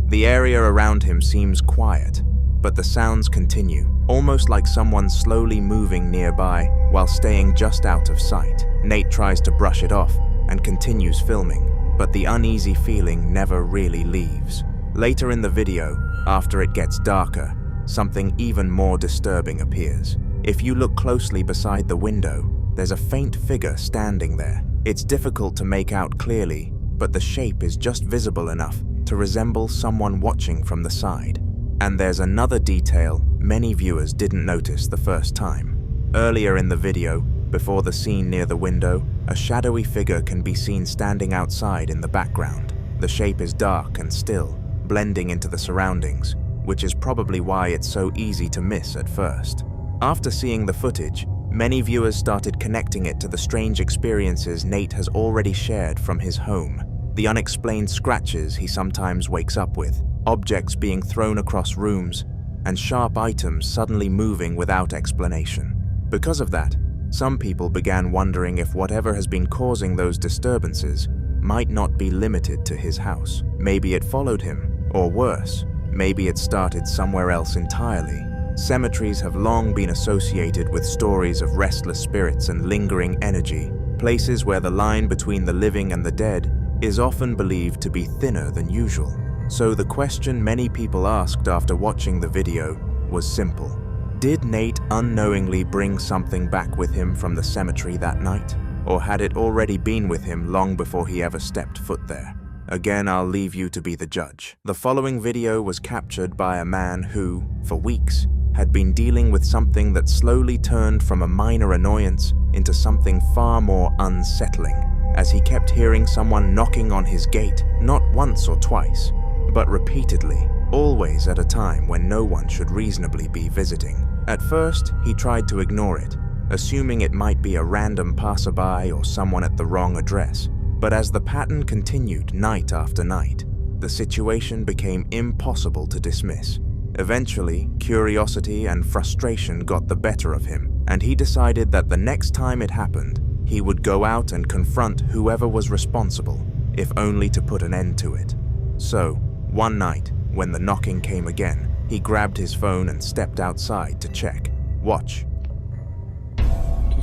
The area around him seems quiet, but the sounds continue, almost like someone slowly moving nearby while staying just out of sight. Nate tries to brush it off and continues filming, but the uneasy feeling never really leaves. Later in the video, after it gets darker, something even more disturbing appears. If you look closely beside the window, there's a faint figure standing there. It's difficult to make out clearly, but the shape is just visible enough to resemble someone watching from the side. And there's another detail many viewers didn't notice the first time. Earlier in the video, before the scene near the window, a shadowy figure can be seen standing outside in the background. The shape is dark and still, blending into the surroundings, which is probably why it's so easy to miss at first. After seeing the footage, many viewers started connecting it to the strange experiences Nate has already shared from his home. The unexplained scratches he sometimes wakes up with, objects being thrown across rooms, and sharp items suddenly moving without explanation. Because of that, some people began wondering if whatever has been causing those disturbances might not be limited to his house. Maybe it followed him, or worse, maybe it started somewhere else entirely. Cemeteries have long been associated with stories of restless spirits and lingering energy, places where the line between the living and the dead is often believed to be thinner than usual. So the question many people asked after watching the video was simple. Did Nate unknowingly bring something back with him from the cemetery that night? Or had it already been with him long before he ever stepped foot there? Again, I'll leave you to be the judge. The following video was captured by a man who, for weeks, had been dealing with something that slowly turned from a minor annoyance into something far more unsettling, as he kept hearing someone knocking on his gate, not once or twice, but repeatedly, always at a time when no one should reasonably be visiting. At first, he tried to ignore it, assuming it might be a random passerby or someone at the wrong address. But as the pattern continued night after night, the situation became impossible to dismiss. Eventually, curiosity and frustration got the better of him, and he decided that the next time it happened, he would go out and confront whoever was responsible, if only to put an end to it. So, one night, when the knocking came again, he grabbed his phone and stepped outside to check. Watch.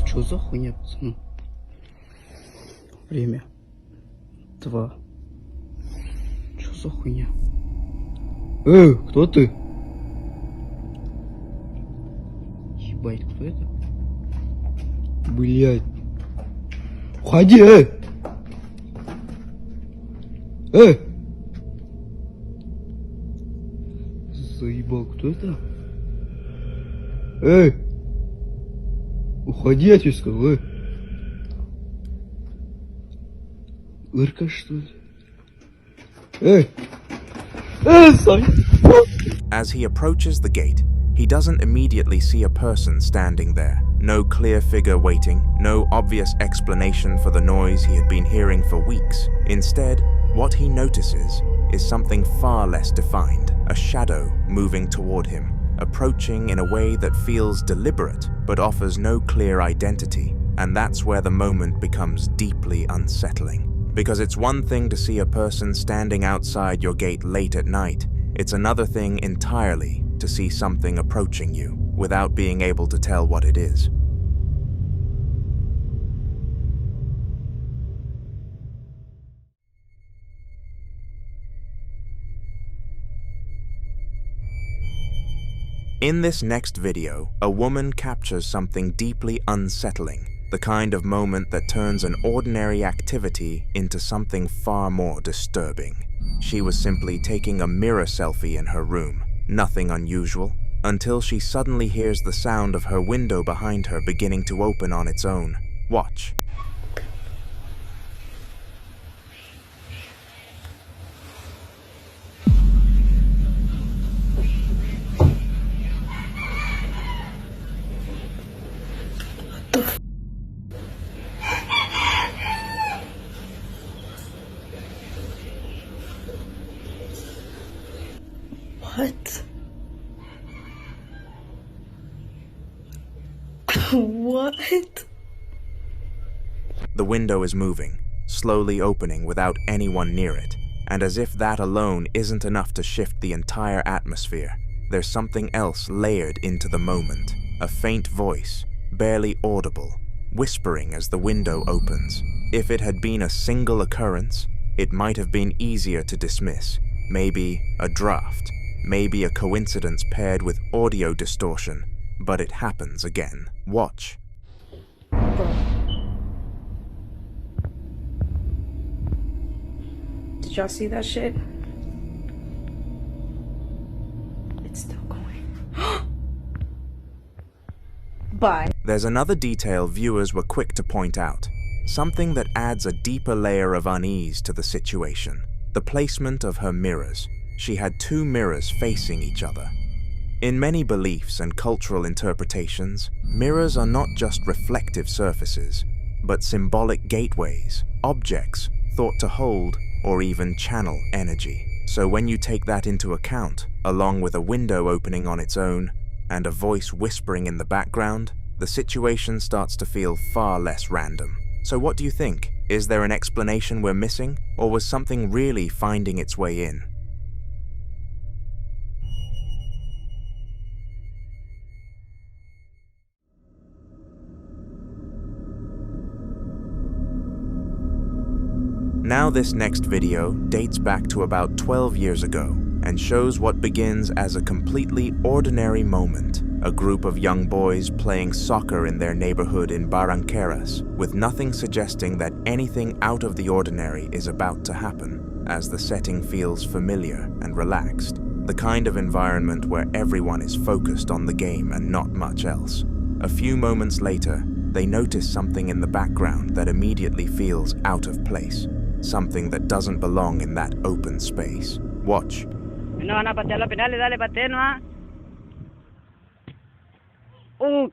Что за хуйня, пацаны? Время 2. Что за хуйня? Кто ты? Ебать, кто это? Блядь. Уходи, Заебал, кто это? Уходи, я тебе сказал, Ирка, что ли? As he approaches the gate, he doesn't immediately see a person standing there. No clear figure waiting, no obvious explanation for the noise he had been hearing for weeks. Instead, what he notices is something far less defined, a shadow moving toward him, approaching in a way that feels deliberate but offers no clear identity. And that's where the moment becomes deeply unsettling. Because it's one thing to see a person standing outside your gate late at night, it's another thing entirely to see something approaching you without being able to tell what it is. In this next video, a woman captures something deeply unsettling, the kind of moment that turns an ordinary activity into something far more disturbing. She was simply taking a mirror selfie in her room, nothing unusual, until she suddenly hears the sound of her window behind her beginning to open on its own. Watch. What? What? The window is moving, slowly opening without anyone near it. And as if that alone isn't enough to shift the entire atmosphere, there's something else layered into the moment. A faint voice, barely audible, whispering as the window opens. If it had been a single occurrence, it might have been easier to dismiss. Maybe a draft, maybe a coincidence paired with audio distortion, but it happens again. Watch. Did y'all see that shit? It's still going. Bye. There's another detail viewers were quick to point out, something that adds a deeper layer of unease to the situation. The placement of her mirrors. She had 2 mirrors facing each other. In many beliefs and cultural interpretations, mirrors are not just reflective surfaces, but symbolic gateways, objects thought to hold or even channel energy. So when you take that into account, along with a window opening on its own and a voice whispering in the background, the situation starts to feel far less random. So what do you think? Is there an explanation we're missing, or was something really finding its way in? Now this next video dates back to about 12 years ago and shows what begins as a completely ordinary moment. A group of young boys playing soccer in their neighborhood in Barranqueras, with nothing suggesting that anything out of the ordinary is about to happen, as the setting feels familiar and relaxed. The kind of environment where everyone is focused on the game and not much else. A few moments later, they notice something in the background that immediately feels out of place. Something that doesn't belong in that open space. Watch. No van a patear los penales, dale, patea, ¿no?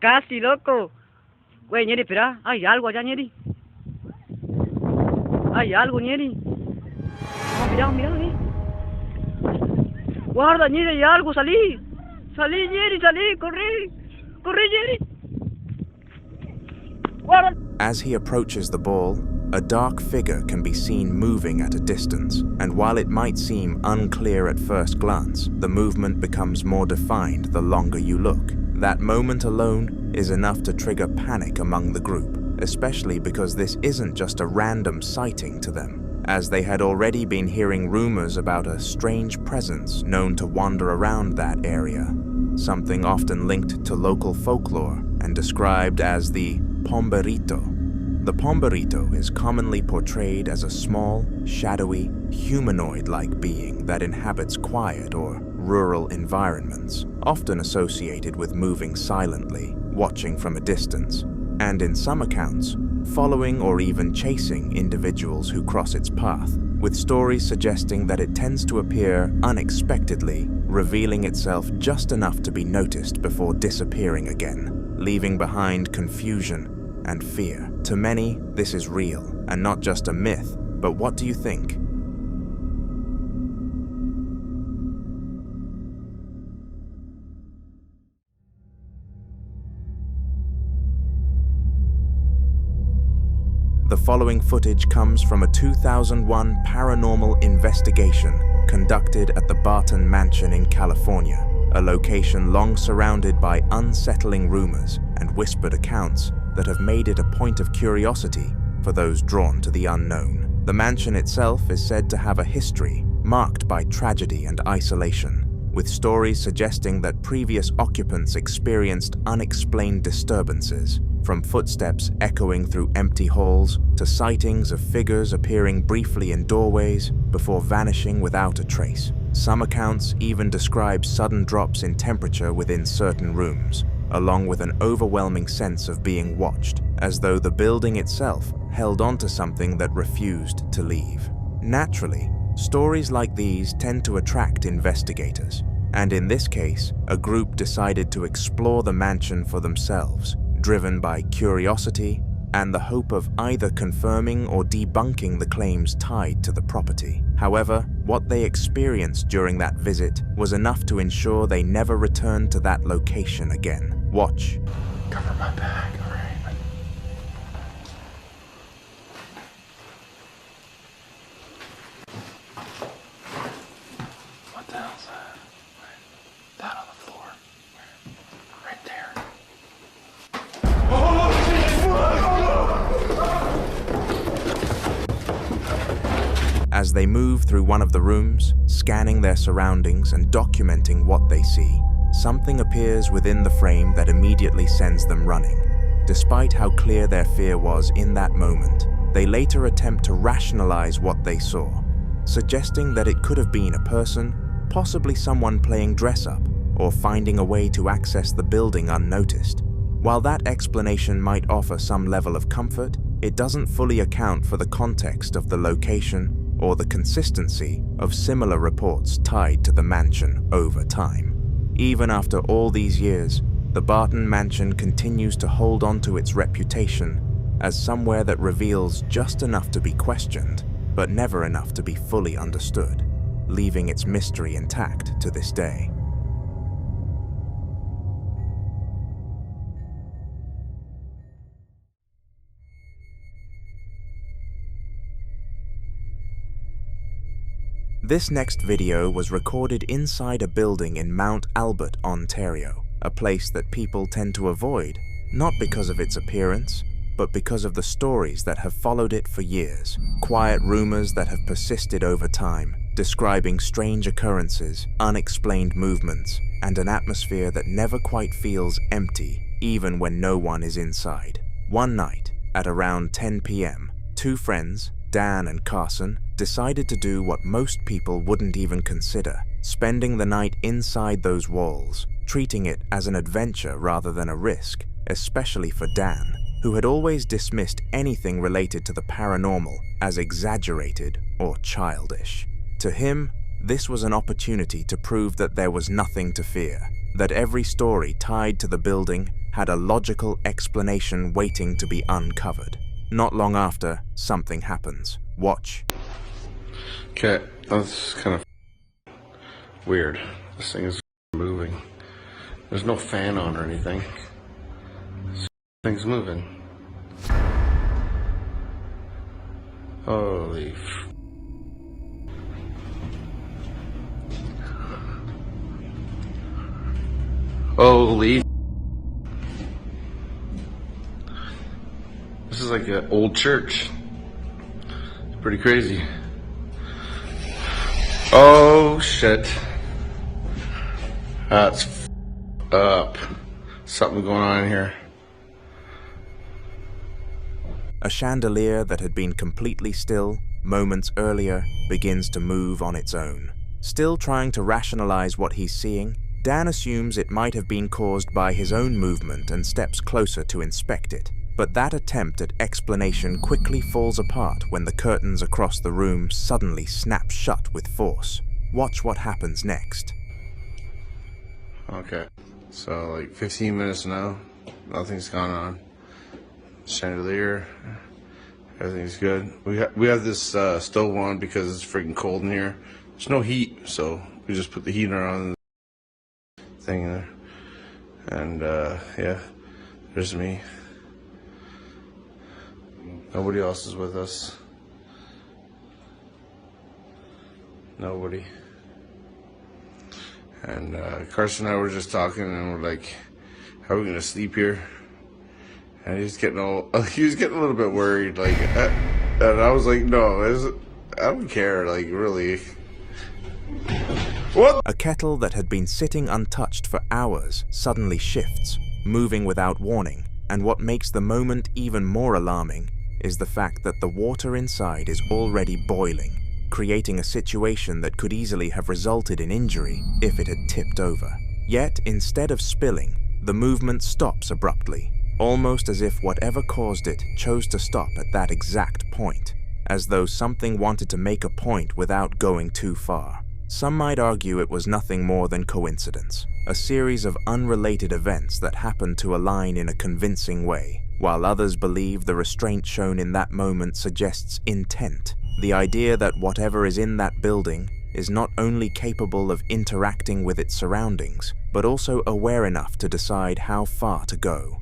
Casi, loco. Güey, Ñeri, espera. Hay algo allá, Ñeri. Hay algo, Ñeri. Oh, mira, Guarda, Ñeri, hay algo, salí. Salí, Ñeri, salí, corre. Corre, Ñeri. Guarda. As he approaches the ball, a dark figure can be seen moving at a distance, and while it might seem unclear at first glance, the movement becomes more defined the longer you look. That moment alone is enough to trigger panic among the group, especially because this isn't just a random sighting to them, as they had already been hearing rumors about a strange presence known to wander around that area, something often linked to local folklore and described as the Pomeberito. The Pomeberito is commonly portrayed as a small, shadowy, humanoid-like being that inhabits quiet or rural environments, often associated with moving silently, watching from a distance, and in some accounts, following or even chasing individuals who cross its path, with stories suggesting that it tends to appear unexpectedly, revealing itself just enough to be noticed before disappearing again, leaving behind confusion and fear. To many, this is real, and not just a myth, but what do you think? The following footage comes from a 2001 paranormal investigation conducted at the Barton Mansion in California, a location long surrounded by unsettling rumors and whispered accounts that have made it a point of curiosity for those drawn to the unknown. The mansion itself is said to have a history marked by tragedy and isolation, with stories suggesting that previous occupants experienced unexplained disturbances, from footsteps echoing through empty halls to sightings of figures appearing briefly in doorways before vanishing without a trace. Some accounts even describe sudden drops in temperature within certain rooms, along with an overwhelming sense of being watched, as though the building itself held on to something that refused to leave. Naturally, stories like these tend to attract investigators, and in this case, a group decided to explore the mansion for themselves, driven by curiosity and the hope of either confirming or debunking the claims tied to the property. However, what they experienced during that visit was enough to ensure they never returned to that location again. Watch. Cover my back, alright? As they move through one of the rooms, scanning their surroundings and documenting what they see, something appears within the frame that immediately sends them running. Despite how clear their fear was in that moment, they later attempt to rationalize what they saw, suggesting that it could have been a person, possibly someone playing dress-up, or finding a way to access the building unnoticed. While that explanation might offer some level of comfort, it doesn't fully account for the context of the location or the consistency of similar reports tied to the mansion over time. Even after all these years, the Barton Mansion continues to hold on to its reputation as somewhere that reveals just enough to be questioned, but never enough to be fully understood, leaving its mystery intact to this day. This next video was recorded inside a building in Mount Albert, Ontario, a place that people tend to avoid, not because of its appearance, but because of the stories that have followed it for years, quiet rumors that have persisted over time, describing strange occurrences, unexplained movements, and an atmosphere that never quite feels empty, even when no one is inside. One night, at around 10 p.m., two friends, Dan and Carson, decided to do what most people wouldn't even consider, spending the night inside those walls, treating it as an adventure rather than a risk, especially for Dan, who had always dismissed anything related to the paranormal as exaggerated or childish. To him, this was an opportunity to prove that there was nothing to fear, that every story tied to the building had a logical explanation waiting to be uncovered. Not long after, something happens. Watch. Okay, that's kind of weird. This thing is moving. There's no fan on or anything. This thing's moving. Holy Holy. This is like an old church. It's pretty crazy. Oh shit. That's up. Something going on in here. A chandelier that had been completely still moments earlier begins to move on its own. Still trying to rationalize what he's seeing, Dan assumes it might have been caused by his own movement and steps closer to inspect it. But that attempt at explanation quickly falls apart when the curtains across the room suddenly snap shut with force. Watch what happens next. Okay, so like 15 minutes now, nothing's gone on. Chandelier, everything's good. We have this stove on because it's freaking cold in here. There's no heat, so we just put the heater on the thing there. And yeah, there's me. Nobody else is with us. Nobody. And Carson and I were just talking, and we're like, "How are we gonna sleep here?" And he was getting a little bit worried, like, and I was like, "No, I don't care, like, really." What? A kettle that had been sitting untouched for hours suddenly shifts, moving without warning, and what makes the moment even more alarming is the fact that the water inside is already boiling, creating a situation that could easily have resulted in injury if it had tipped over. Yet, instead of spilling, the movement stops abruptly, almost as if whatever caused it chose to stop at that exact point, as though something wanted to make a point without going too far. Some might argue it was nothing more than coincidence, a series of unrelated events that happened to align in a convincing way, while others believe the restraint shown in that moment suggests intent, the idea that whatever is in that building is not only capable of interacting with its surroundings, but also aware enough to decide how far to go.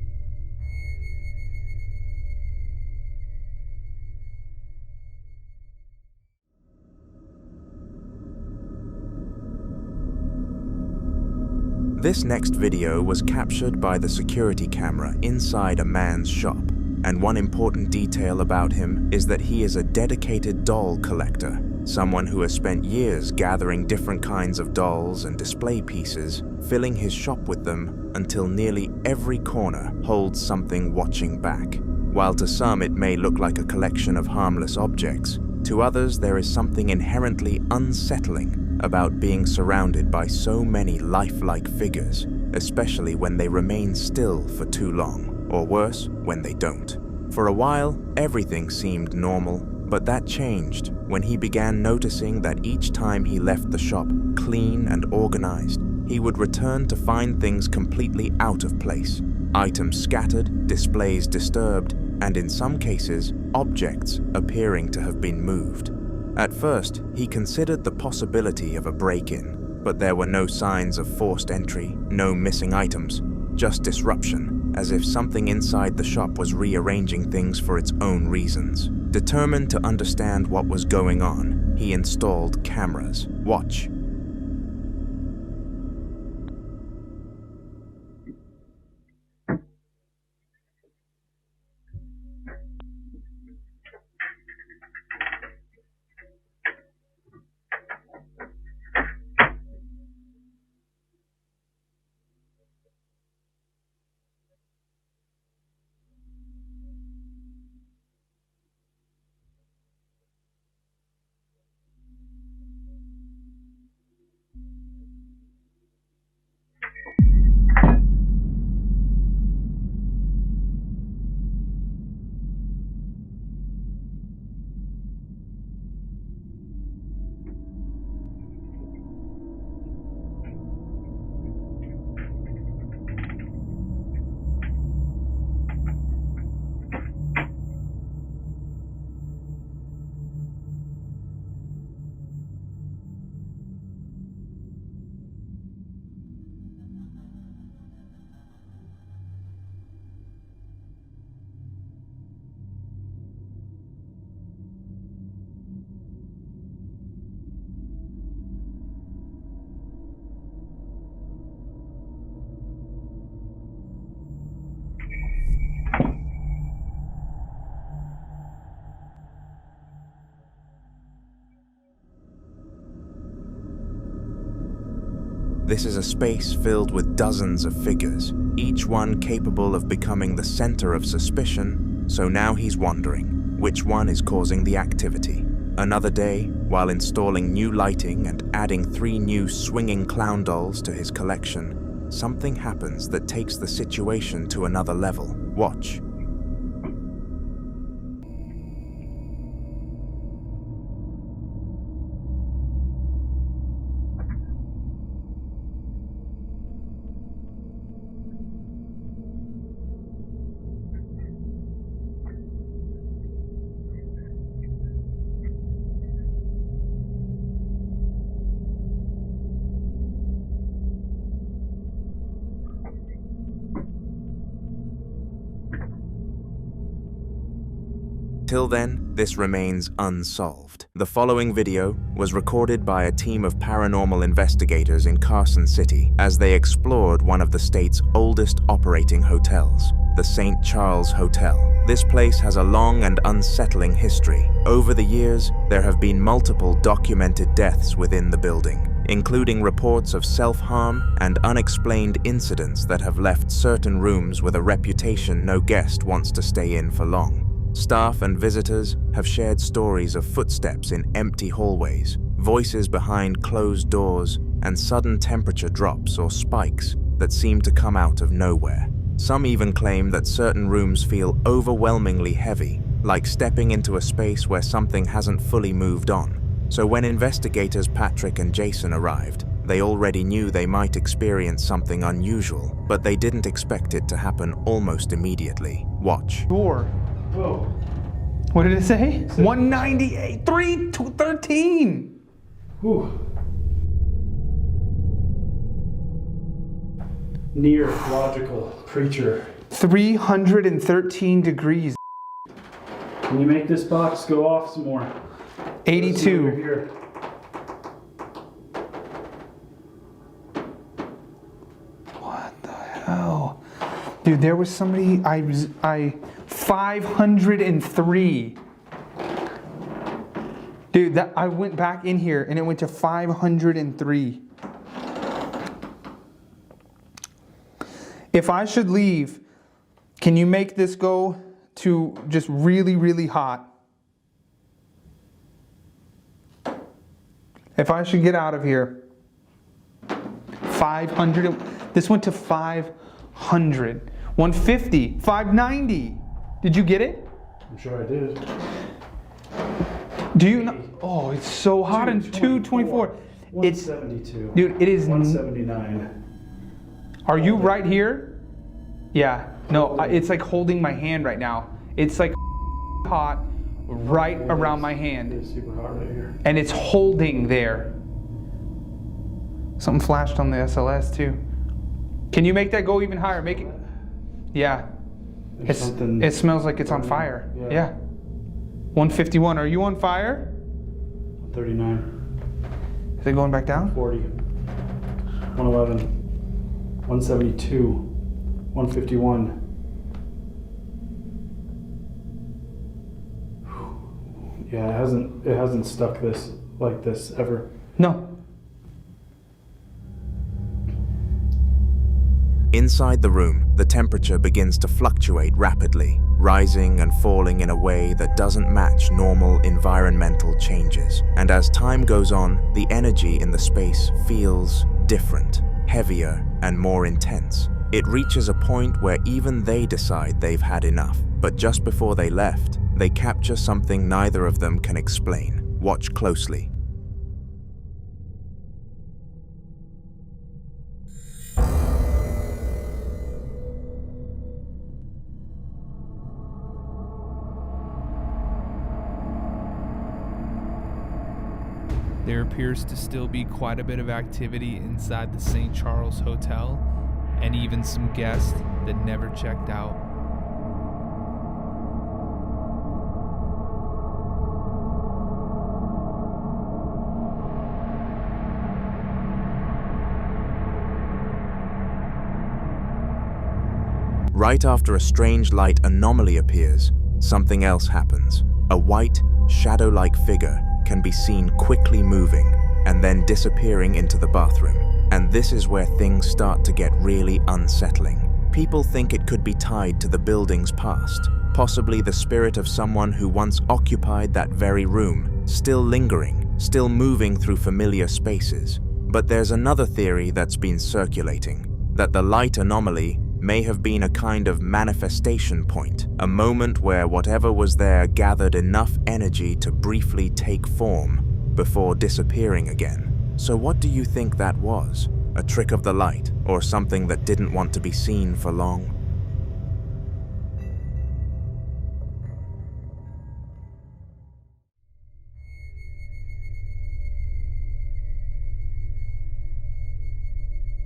This next video was captured by the security camera inside a man's shop, and one important detail about him is that he is a dedicated doll collector, someone who has spent years gathering different kinds of dolls and display pieces, filling his shop with them until nearly every corner holds something watching back. While to some it may look like a collection of harmless objects, to others there is something inherently unsettling about being surrounded by so many lifelike figures, especially when they remain still for too long, or worse, when they don't. For a while, everything seemed normal, but that changed when he began noticing that each time he left the shop clean and organized, he would return to find things completely out of place. Items scattered, displays disturbed, and in some cases, objects appearing to have been moved. At first, he considered the possibility of a break-in, but there were no signs of forced entry, no missing items, just disruption, as if something inside the shop was rearranging things for its own reasons. Determined to understand what was going on, he installed cameras. Watch. This is a space filled with dozens of figures, each one capable of becoming the center of suspicion, so now he's wondering which one is causing the activity. Another day, while installing new lighting and adding 3 new swinging clown dolls to his collection, something happens that takes the situation to another level. Watch. Till then, this remains unsolved. The following video was recorded by a team of paranormal investigators in Carson City as they explored one of the state's oldest operating hotels, the St. Charles Hotel. This place has a long and unsettling history. Over the years, there have been multiple documented deaths within the building, including reports of self-harm and unexplained incidents that have left certain rooms with a reputation no guest wants to stay in for long. Staff and visitors have shared stories of footsteps in empty hallways, voices behind closed doors, and sudden temperature drops or spikes that seem to come out of nowhere. Some even claim that certain rooms feel overwhelmingly heavy, like stepping into a space where something hasn't fully moved on. So when investigators Patrick and Jason arrived, they already knew they might experience something unusual, but they didn't expect it to happen almost immediately. Watch. Door. Whoa. What did it say? 198, 3 to 13. Whew. Near logical creature. 313 degrees. Can you make this box go off some more? 82. Over here. What the hell? Dude, there was somebody, 503. Dude, that I went back in here and it went to 503. If I should leave, can you make this go to just really, really hot? If I should get out of here, 500. This went to 500. 150. 590. Did you get it? I'm sure I did. Do you know? Oh, it's so hot in 224. 172. Dude, it is 179. Are you right here? Yeah. No, it's like holding my hand right now. It's like hot right around my hand. It's super hot right here. And it's holding there. Something flashed on the SLS too. Can you make that go even higher? Make it. Yeah. It smells like it's on fire. Yeah. 151. Are you on fire? 139. Is it going back down? 40. 111. 172. 151. Yeah, it hasn't stuck this like this ever. No. Inside the room, the temperature begins to fluctuate rapidly, rising and falling in a way that doesn't match normal environmental changes. And as time goes on, the energy in the space feels different, heavier, and more intense. It reaches a point where even they decide they've had enough. But just before they left, they capture something neither of them can explain. Watch closely. There appears to still be quite a bit of activity inside the St. Charles Hotel, and even some guests that never checked out. Right after a strange light anomaly appears, something else happens. A white, shadow-like figure can be seen quickly moving and then disappearing into the bathroom. And this is where things start to get really unsettling. People think it could be tied to the building's past, possibly the spirit of someone who once occupied that very room, still lingering, still moving through familiar spaces. But there's another theory that's been circulating, that the light anomaly may have been a kind of manifestation point, a moment where whatever was there gathered enough energy to briefly take form before disappearing again. So what do you think that was? A trick of the light, or something that didn't want to be seen for long?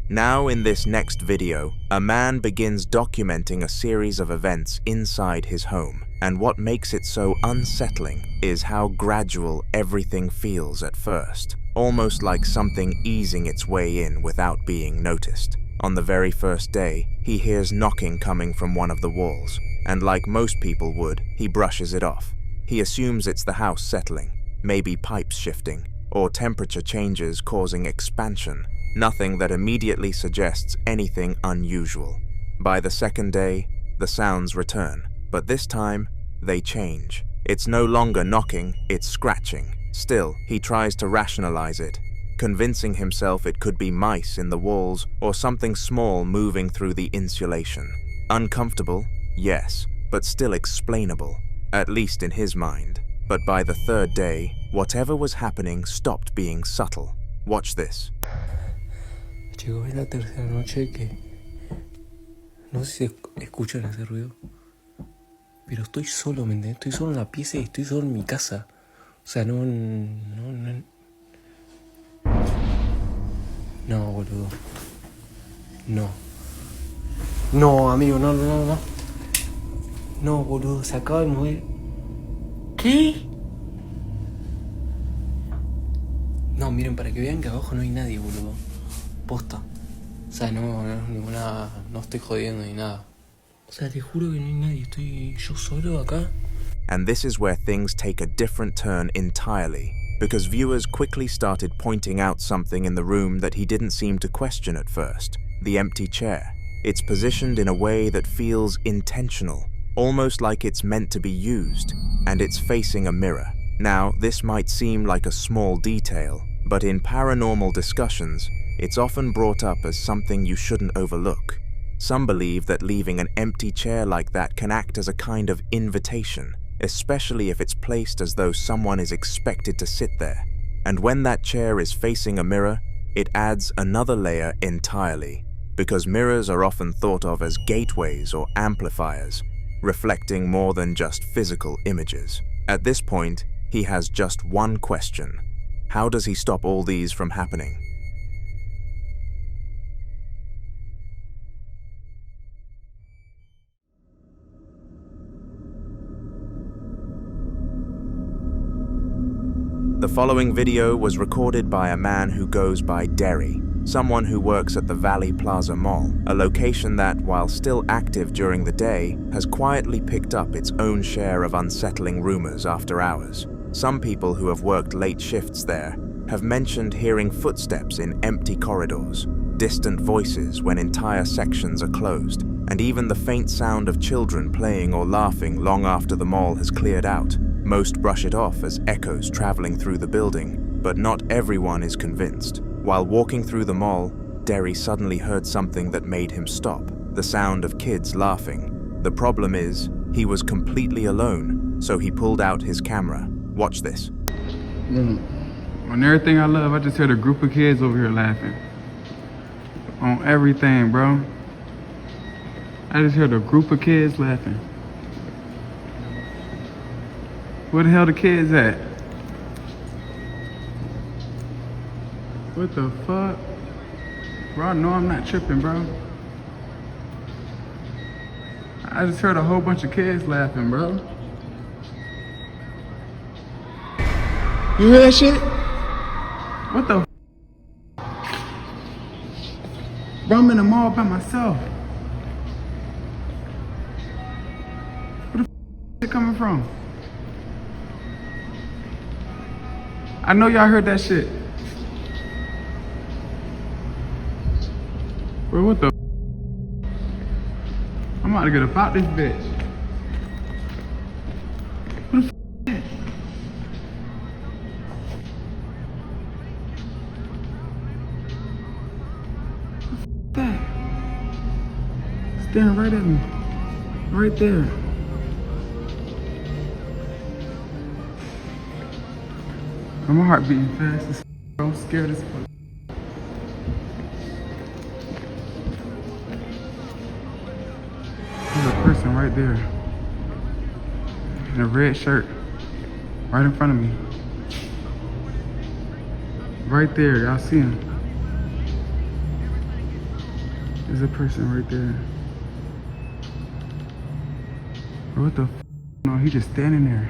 Now in this next video, a man begins documenting a series of events inside his home, and what makes it so unsettling is how gradual everything feels at first, almost like something easing its way in without being noticed. On the very first day, he hears knocking coming from one of the walls, and like most people would, he brushes it off. He assumes it's the house settling, maybe pipes shifting, or temperature changes causing expansion. Nothing that immediately suggests anything unusual. By the second day, the sounds return, but this time, they change. It's no longer knocking, it's scratching. Still, he tries to rationalize it, convincing himself it could be mice in the walls or something small moving through the insulation. Uncomfortable? Yes, but still explainable, at least in his mind. But by the third day, whatever was happening stopped being subtle. Watch this. Chicos, es la tercera noche que no sé si escuchan ese ruido, pero estoy solo, ¿me entiendes? Estoy solo en la pieza y estoy solo en mi casa. O sea, no, boludo. No, amigo, no. No, boludo, se acaba de mover. ¿Qué? No, miren, para que vean que abajo no hay nadie, boludo. Posta. O sea, no estoy jodiendo ni nada. O sea, te juro que no hay nadie. Estoy yo solo acá. And this is where things take a different turn entirely, because viewers quickly started pointing out something in the room that he didn't seem to question at first: the empty chair. It's positioned in a way that feels intentional, almost like it's meant to be used, and it's facing a mirror. Now, this might seem like a small detail, but in paranormal discussions, it's often brought up as something you shouldn't overlook. Some believe that leaving an empty chair like that can act as a kind of invitation, especially if it's placed as though someone is expected to sit there. And when that chair is facing a mirror, it adds another layer entirely, because mirrors are often thought of as gateways or amplifiers, reflecting more than just physical images. At this point, he has just one question: how does he stop all these from happening? The following video was recorded by a man who goes by Derry, someone who works at the Valley Plaza Mall, a location that, while still active during the day, has quietly picked up its own share of unsettling rumors after hours. Some people who have worked late shifts there have mentioned hearing footsteps in empty corridors, distant voices when entire sections are closed, and even the faint sound of children playing or laughing long after the mall has cleared out. Most brush it off as echoes traveling through the building, but not everyone is convinced. While walking through the mall, Derry suddenly heard something that made him stop: the sound of kids laughing. The problem is, he was completely alone, so he pulled out his camera. Watch this. On everything I love, I just heard a group of kids over here laughing. On everything, bro. I just heard a group of kids laughing. Where the hell the kids at? What the fuck? Bro, I know I'm not tripping, bro. I just heard a whole bunch of kids laughing, bro. You hear that shit? What the bro, I'm in the mall by myself. Where the is it coming from? I know y'all heard that shit. Bro, what the I'm about to get about this bitch. What the is that? What the that? Staring right at me. Right there. My heart beating fast as bro. I'm scared as fuck. There's a person right there in a red shirt right in front of me. Right there, y'all see him. There's a person right there. Bro, what the f? No, he just standing there.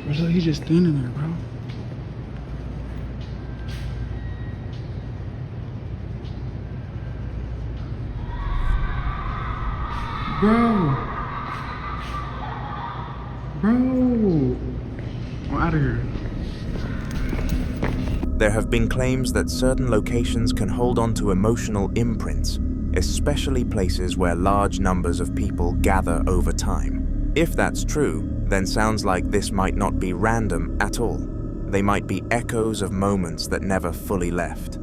Bro, he's just standing there, bro. Bro, I'm out of here. There have been claims that certain locations can hold on to emotional imprints, especially places where large numbers of people gather over time. If that's true, then sounds like this might not be random at all. They might be echoes of moments that never fully left.